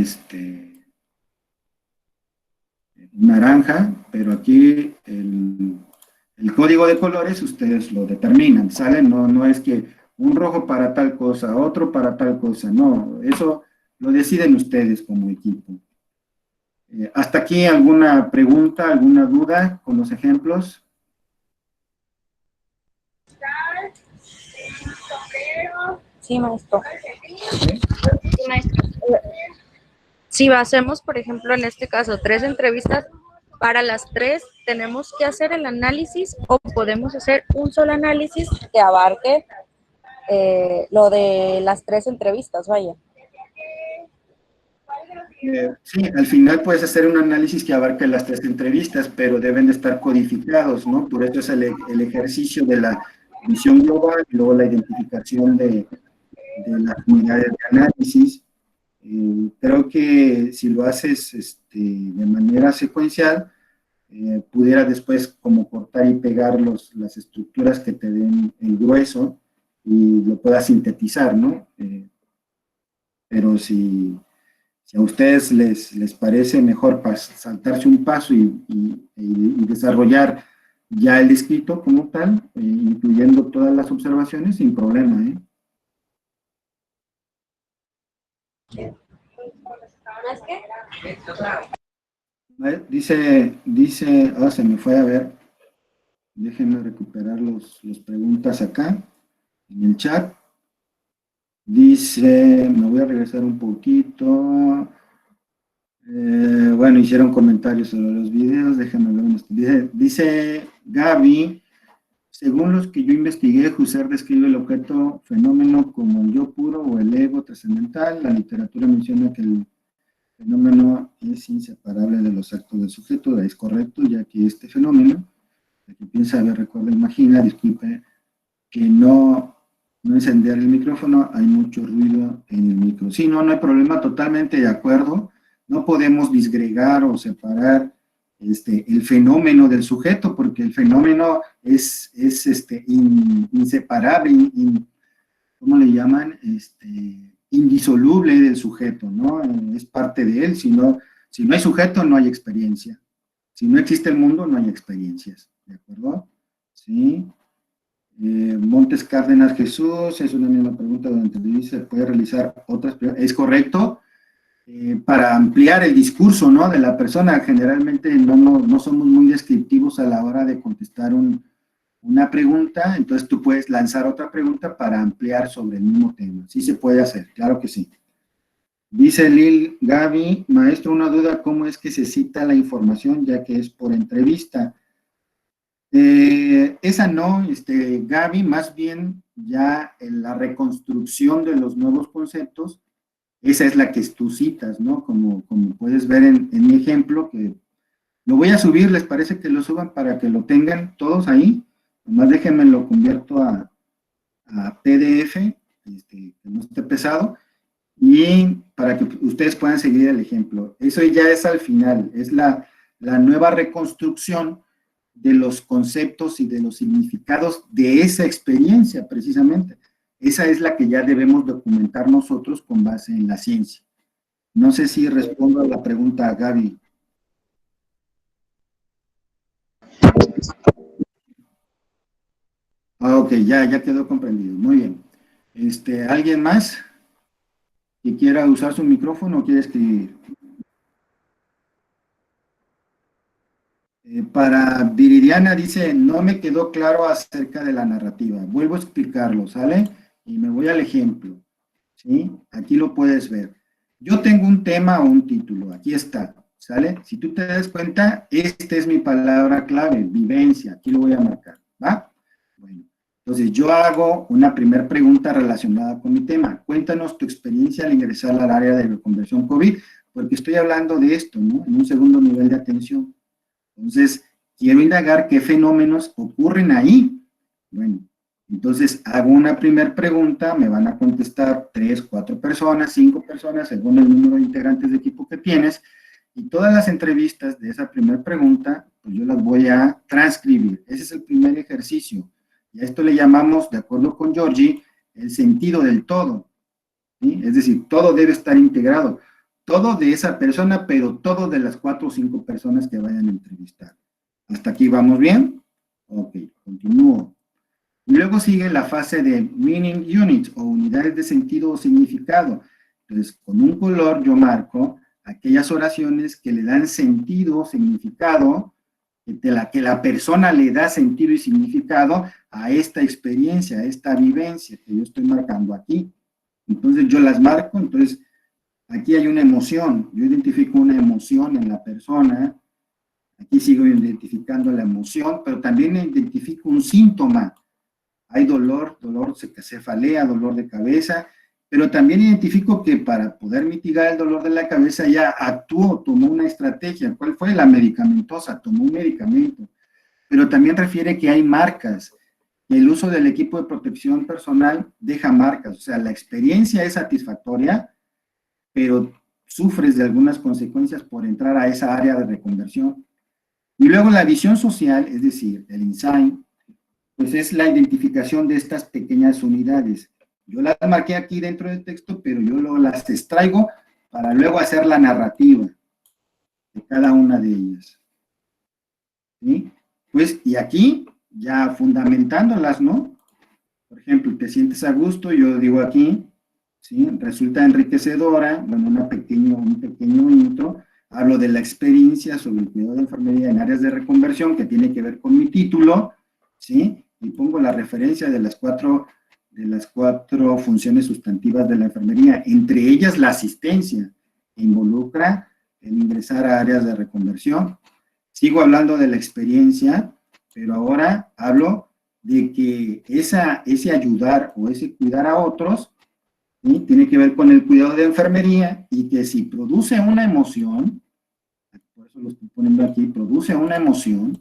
naranja, pero aquí el código de colores ustedes lo determinan, ¿sale? No es que un rojo para tal cosa, otro para tal cosa, no, eso lo deciden ustedes como equipo. ¿Hasta aquí alguna pregunta, alguna duda con los ejemplos? Sí, maestro. Sí, maestro. Si hacemos, por ejemplo, en este caso, 3 entrevistas, para las 3 tenemos que hacer el análisis o podemos hacer un solo análisis que abarque lo de las 3 entrevistas, vaya. Sí, al final puedes hacer un análisis que abarque las 3 entrevistas, pero deben de estar codificados, ¿no? Por eso es el ejercicio de la visión global y luego la identificación de las unidades de análisis. Creo que si lo haces de manera secuencial, pudiera después como cortar y pegar las estructuras que te den el grueso y lo puedas sintetizar, ¿no? Pero si a ustedes les parece mejor saltarse un paso y desarrollar ya el escrito como tal, incluyendo todas las observaciones, sin problema, ¿eh? Dice, se me fue, a ver, déjenme recuperar las preguntas acá, en el chat. Dice, me voy a regresar un poquito. Bueno, hicieron comentarios sobre los videos, déjenme ver. Dice Gaby, según los que yo investigué, Husserl describe el objeto fenómeno como el yo puro o el ego trascendental. La literatura menciona que el fenómeno es inseparable de los actos del sujeto. Es correcto, ya que este fenómeno, el que piensa, ver, recuerda, imagina, disculpe que no encender el micrófono, hay mucho ruido en el micro. Sí, no hay problema, totalmente de acuerdo. No podemos disgregar o separar el fenómeno del sujeto, porque el fenómeno es inseparable, ¿cómo le llaman? Indisoluble del sujeto, ¿no? Es parte de él. Si no hay sujeto, no hay experiencia. Si no existe el mundo, no hay experiencias, ¿de acuerdo? Sí. Montes Cárdenas Jesús, es una misma pregunta donde dice, ¿puede realizar otras preguntas? Es correcto, para ampliar el discurso, ¿no?, de la persona. Generalmente no somos muy descriptivos a la hora de contestar una pregunta, entonces tú puedes lanzar otra pregunta para ampliar sobre el mismo tema. Sí se puede hacer, claro que sí. Dice Lil Gaby, maestro, una duda, ¿cómo es que se cita la información ya que es por entrevista? Esa no, Gaby, más bien ya en la reconstrucción de los nuevos conceptos, esa es la que tú citas, ¿no? Como puedes ver en mi ejemplo, que lo voy a subir, ¿les parece que lo suban para que lo tengan todos ahí? Nomás déjenme lo convierto a PDF, que no esté pesado, y para que ustedes puedan seguir el ejemplo. Eso ya es al final, es la nueva reconstrucción de los conceptos y de los significados de esa experiencia, precisamente. Esa es la que ya debemos documentar nosotros con base en la ciencia. No sé si respondo a la pregunta, Gaby. Ok, ya quedó comprendido. Muy bien. ¿Alguien más que quiera usar su micrófono o quiere escribir? Para Viridiana dice, no me quedó claro acerca de la narrativa. Vuelvo a explicarlo, ¿sale? Y me voy al ejemplo, ¿sí? Aquí lo puedes ver. Yo tengo un tema o un título, aquí está, ¿sale? Si tú te das cuenta, esta es mi palabra clave, vivencia, aquí lo voy a marcar, ¿va? Bueno, entonces yo hago una primera pregunta relacionada con mi tema. Cuéntanos tu experiencia al ingresar al área de reconversión COVID, porque estoy hablando de esto, ¿no? En un segundo nivel de atención. Entonces, quiero indagar qué fenómenos ocurren ahí. Bueno, entonces hago una primera pregunta, me van a contestar 3, 4 personas, 5 personas, según el número de integrantes de equipo que tienes, y todas las entrevistas de esa primera pregunta, pues yo las voy a transcribir. Ese es el primer ejercicio. Y a esto le llamamos, de acuerdo con Georgie, el sentido del todo, ¿sí? Es decir, todo debe estar integrado. Todo de esa persona, pero todo de las 4 o 5 personas que vayan a entrevistar. ¿Hasta aquí vamos bien? Ok, continúo. Y luego sigue la fase de meaning units, o unidades de sentido o significado. Entonces, con un color yo marco aquellas oraciones que le dan sentido, significado, que la persona le da sentido y significado a esta experiencia, a esta vivencia que yo estoy marcando aquí. Entonces, yo las marco, entonces, aquí hay una emoción, yo identifico una emoción en la persona, aquí sigo identificando la emoción, pero también identifico un síntoma. Hay dolor de cefalea, dolor de cabeza, pero también identifico que para poder mitigar el dolor de la cabeza ya actuó, tomó una estrategia. ¿Cuál fue? La medicamentosa, tomó un medicamento. Pero también refiere que hay marcas. El uso del equipo de protección personal deja marcas, o sea, la experiencia es satisfactoria, pero sufres de algunas consecuencias por entrar a esa área de reconversión. Y luego la visión social, es decir, el insight, pues es la identificación de estas pequeñas unidades. Yo las marqué aquí dentro del texto, pero yo las extraigo para luego hacer la narrativa de cada una de ellas. ¿Sí? Pues, y aquí, ya fundamentándolas, ¿no? Por ejemplo, te sientes a gusto, yo digo aquí, ¿sí? Resulta enriquecedora, bueno, un pequeño intro, hablo de la experiencia sobre el cuidado de enfermería en áreas de reconversión, que tiene que ver con mi título, ¿sí? Y pongo la referencia de las cuatro funciones sustantivas de la enfermería, entre ellas la asistencia, que involucra el ingresar a áreas de reconversión. Sigo hablando de la experiencia, pero ahora hablo de que ese ayudar o ese cuidar a otros, ¿sí? Tiene que ver con el cuidado de enfermería, y que si produce una emoción, por eso lo estoy poniendo aquí, produce una emoción,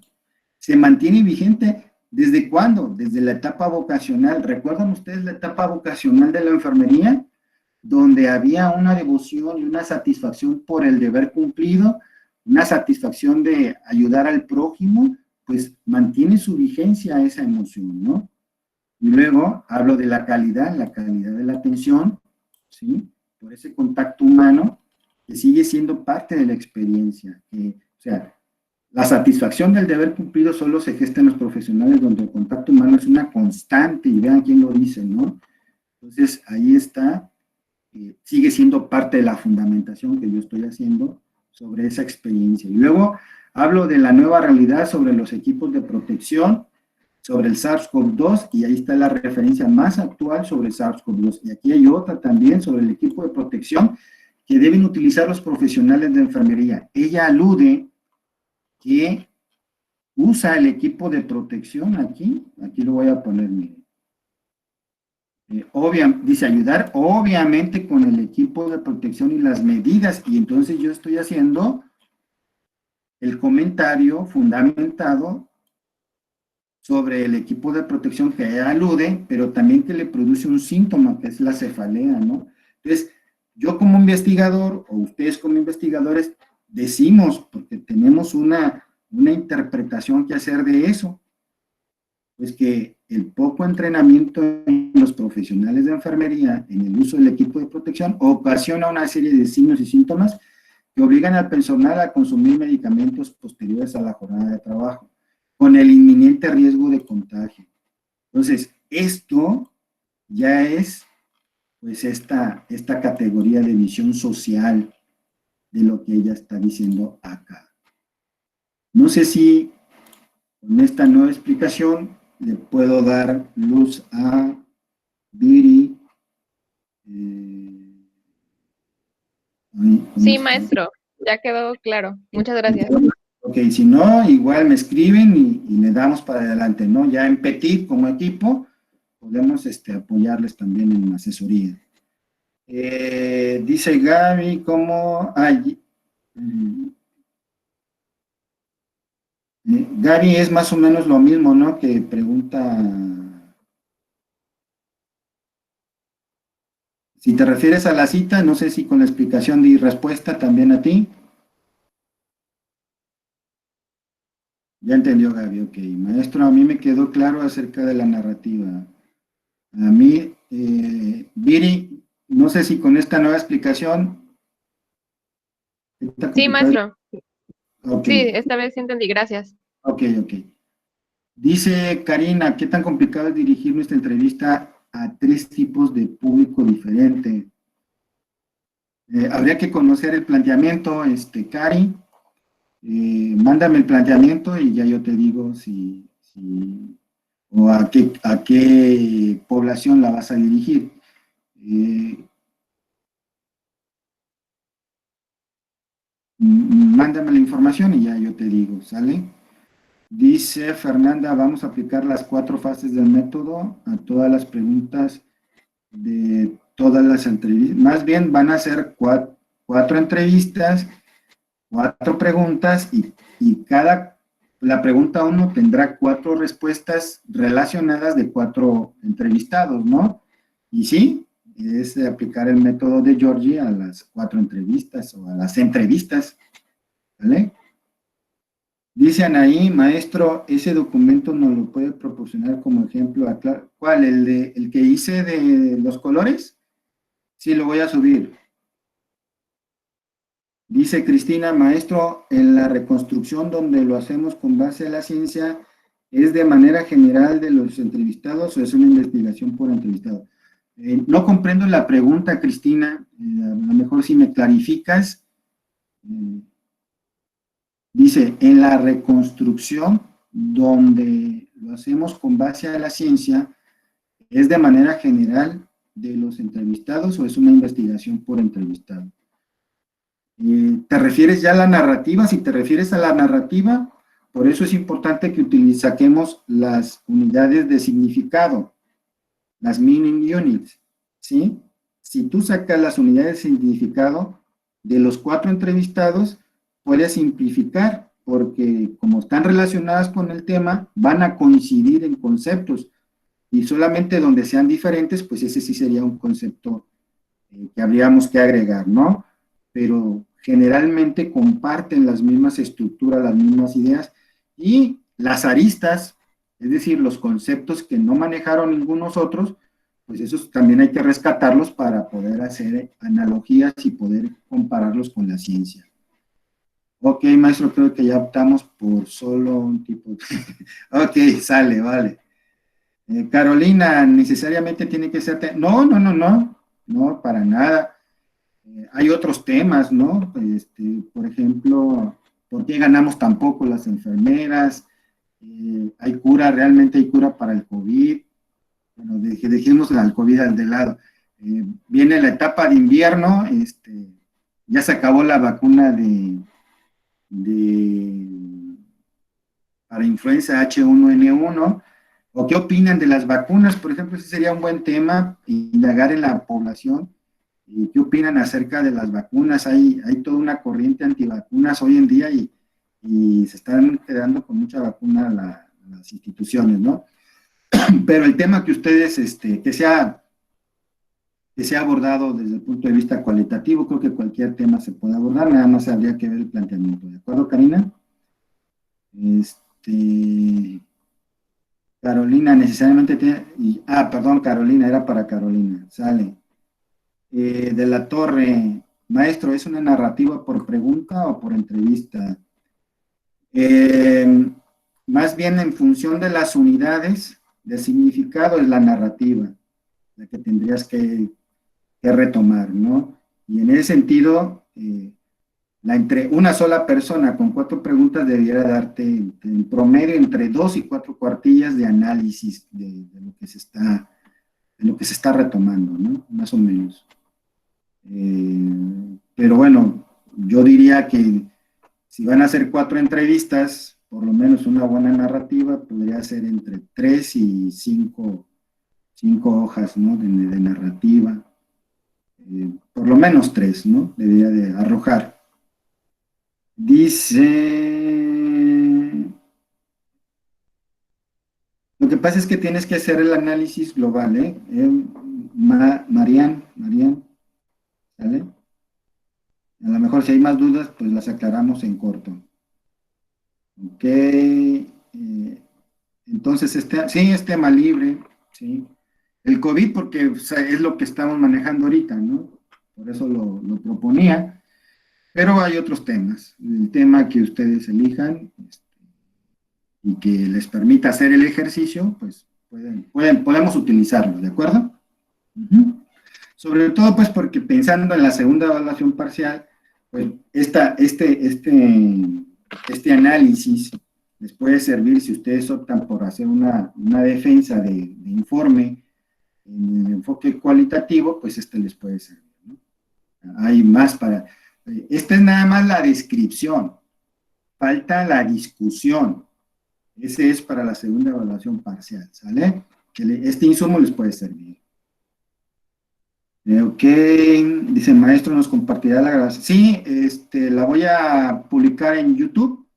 se mantiene vigente. ¿Desde cuándo? Desde la etapa vocacional. ¿Recuerdan ustedes la etapa vocacional de la enfermería? Donde había una devoción y una satisfacción por el deber cumplido, una satisfacción de ayudar al prójimo, pues mantiene su vigencia esa emoción, ¿no? Y luego hablo de la calidad de la atención, ¿sí? Por ese contacto humano que sigue siendo parte de la experiencia. O sea, la satisfacción del deber cumplido solo se gesta en los profesionales donde el contacto humano es una constante, y vean quién lo dice, ¿no? Entonces, ahí está, sigue siendo parte de la fundamentación que yo estoy haciendo sobre esa experiencia. Y luego hablo de la nueva realidad sobre los equipos de protección, sobre el SARS-CoV-2, y ahí está la referencia más actual sobre el SARS-CoV-2. Y aquí hay otra también sobre el equipo de protección que deben utilizar los profesionales de enfermería. Ella alude que usa el equipo de protección aquí lo voy a poner, miren. Dice ayudar, obviamente, con el equipo de protección y las medidas, y entonces yo estoy haciendo el comentario fundamentado sobre el equipo de protección que ella alude, pero también que le produce un síntoma, que es la cefalea, ¿no? Entonces, yo como investigador, o ustedes como investigadores, decimos, porque tenemos una interpretación que hacer de eso, pues que el poco entrenamiento en los profesionales de enfermería en el uso del equipo de protección ocasiona una serie de signos y síntomas que obligan al personal a consumir medicamentos posteriores a la jornada de trabajo, con el inminente riesgo de contagio. Entonces, esto ya es pues esta categoría de visión social de lo que ella está diciendo acá. No sé si con esta nueva explicación le puedo dar luz a Viri. Sí, maestro, ya quedó claro. Muchas gracias. Ok, si no, igual me escriben y le damos para adelante, ¿no? Ya en Petit, como equipo, podemos apoyarles también en asesoría. Dice Gaby, ¿cómo? Gaby es más o menos lo mismo, ¿no? Que pregunta, si te refieres a la cita, no sé si con la explicación de respuesta también a ti. Ya entendió Gaby, ok. Maestro, a mí me quedó claro acerca de la narrativa. A mí, Viri, no sé si con esta nueva explicación. Sí, maestro. Okay. Sí, esta vez sí entendí, gracias. Ok. Dice Karina, ¿qué tan complicado es dirigir nuestra entrevista a 3 tipos de público diferente? Habría que conocer el planteamiento, Cari. Mándame el planteamiento y ya yo te digo o a qué población la vas a dirigir. Mándame la información y ya yo te digo, ¿sale? Dice Fernanda, vamos a aplicar las 4 fases del método a todas las preguntas de todas las entrevistas. Más bien van a ser 4 entrevistas, 4 preguntas y la pregunta 1 tendrá 4 respuestas relacionadas de 4 entrevistados, ¿no? Y sí, es aplicar el método de Georgie a las 4 entrevistas o a las entrevistas, ¿vale? Dicen ahí, maestro, ese documento nos lo puede proporcionar como ejemplo. ¿Cuál? ¿El que hice de los colores? Sí, lo voy a subir. Dice Cristina, maestro, en la reconstrucción donde lo hacemos con base a la ciencia, ¿es de manera general de los entrevistados o es una investigación por entrevistado? No comprendo la pregunta, Cristina. A lo mejor si me clarificas. Dice, en la reconstrucción donde lo hacemos con base a la ciencia, ¿es de manera general de los entrevistados o es una investigación por entrevistado? ¿Te refieres ya a la narrativa? Si te refieres a la narrativa, por eso es importante que saquemos las unidades de significado, las meaning units, ¿sí? Si tú sacas las unidades de significado de los 4 entrevistados, puedes simplificar, porque como están relacionadas con el tema, van a coincidir en conceptos, y solamente donde sean diferentes, pues ese sí sería un concepto que habríamos que agregar, ¿no? Pero generalmente comparten las mismas estructuras, las mismas ideas, y las aristas, es decir, los conceptos que no manejaron ningunos otros, pues esos también hay que rescatarlos para poder hacer analogías y poder compararlos con la ciencia. Ok, maestro, creo que ya optamos por solo un tipo de... Ok, sale, vale. Carolina, necesariamente tiene que ser... No, para nada. Hay otros temas, ¿no? Por ejemplo, ¿por qué ganamos tan poco las enfermeras? ¿Hay cura, realmente hay cura para el COVID? Bueno, dejemos al COVID de lado. Viene la etapa de invierno, ya se acabó la vacuna para influenza H1N1, ¿o qué opinan de las vacunas? Por ejemplo, ese sería un buen tema, indagar en la población. ¿Qué opinan acerca de las vacunas? Hay toda una corriente antivacunas hoy en día y se están quedando con mucha vacuna las instituciones, ¿no? Pero el tema que ustedes, que sea abordado desde el punto de vista cualitativo, creo que cualquier tema se puede abordar, nada más habría que ver el planteamiento. ¿De acuerdo, Karina? Carolina, necesariamente tiene... perdón, Carolina, era para Carolina, sale. De la Torre, maestro, ¿es una narrativa por pregunta o por entrevista? Más bien en función de las unidades de significado es la narrativa, la que tendrías que que retomar, ¿no? Y en ese sentido, entre una sola persona con 4 preguntas debiera darte en promedio entre 2 y 4 cuartillas de análisis de lo que se está retomando, ¿no? Más o menos. Pero bueno, yo diría que si van a hacer 4 entrevistas, por lo menos una buena narrativa podría ser entre 3 y 5 hojas, ¿no? de narrativa. Por lo menos 3, ¿no? Debería de arrojar. Dice, lo que pasa es que tienes que hacer el análisis global, ¿eh? Marian, ¿sale? A lo mejor si hay más dudas, pues las aclaramos en corto. Ok, entonces, sí, es tema libre, ¿sí? El COVID, porque o sea, es lo que estamos manejando ahorita, ¿no? Por eso lo proponía. Pero hay otros temas. El tema que ustedes elijan y que les permita hacer el ejercicio, pues podemos utilizarlo, ¿de acuerdo? Sobre todo, pues, porque pensando en la segunda evaluación parcial, pues, este análisis les puede servir si ustedes optan por hacer una defensa de informe en el enfoque cualitativo, pues les puede servir, ¿no? Hay más para... Esta es nada más la descripción, falta la discusión. Ese es para la segunda evaluación parcial, ¿sale? Este insumo les puede servir. Ok, dice el maestro, ¿nos compartirá la grabación? Sí, la voy a publicar en YouTube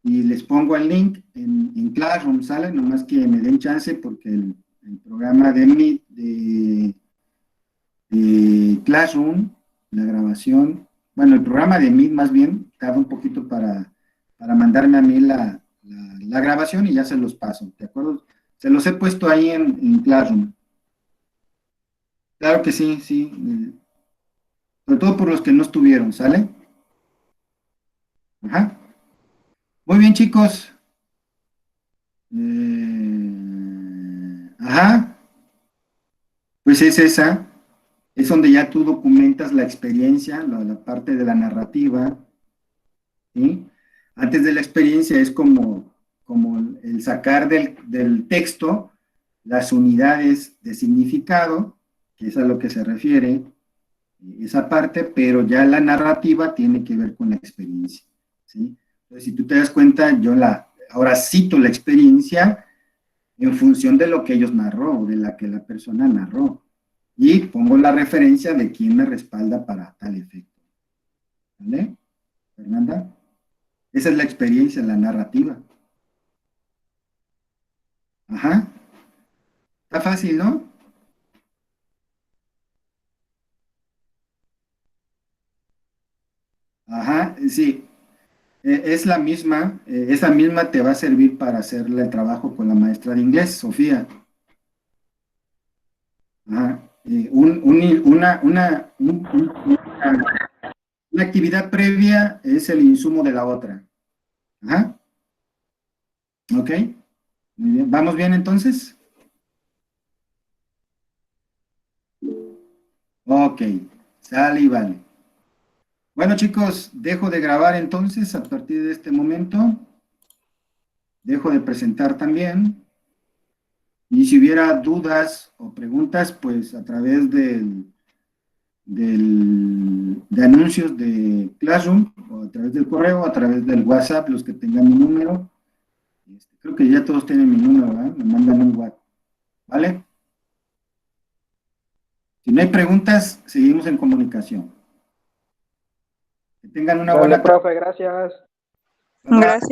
y les pongo el link en Classroom, ¿sale? Nomás que me den chance porque el programa de Classroom, la grabación, bueno, el programa de Meet más bien, tarda un poquito para mandarme a mí la grabación y ya se los paso, ¿de acuerdo? Se los he puesto ahí en Classroom. Claro que sí, sí. Sobre todo por los que no estuvieron, ¿sale? Ajá. Muy bien, chicos. Ajá. Pues es esa. Es donde ya tú documentas la experiencia, la parte de la narrativa, ¿sí? Antes de la experiencia es como el sacar del texto las unidades de significado, que es a lo que se refiere esa parte, pero ya la narrativa tiene que ver con la experiencia, ¿sí? Entonces, si tú te das cuenta, yo ahora cito la experiencia en función de lo que ellos narró, de la que la persona narró, y pongo la referencia de quién me respalda para tal efecto. ¿Vale? Fernanda, esa es la experiencia, la narrativa. Ajá. Está fácil, ¿no? Ajá, sí. Es la misma, esa misma te va a servir para hacerle el trabajo con la maestra de inglés, Sofía. Ajá. Una actividad previa es el insumo de la otra. Ajá. Ok. Muy bien. ¿Vamos bien entonces? Ok. Sale y vale. Bueno, chicos, dejo de grabar entonces a partir de este momento. Dejo de presentar también. Y si hubiera dudas o preguntas, pues a través de anuncios de Classroom, o a través del correo, a través del WhatsApp, los que tengan mi número. Creo que ya todos tienen mi número, ¿verdad? Me mandan un WhatsApp. ¿Vale? Si no hay preguntas, seguimos en comunicación. Que tengan una buena tarde. Profe, gracias. Bye, bye. Gracias.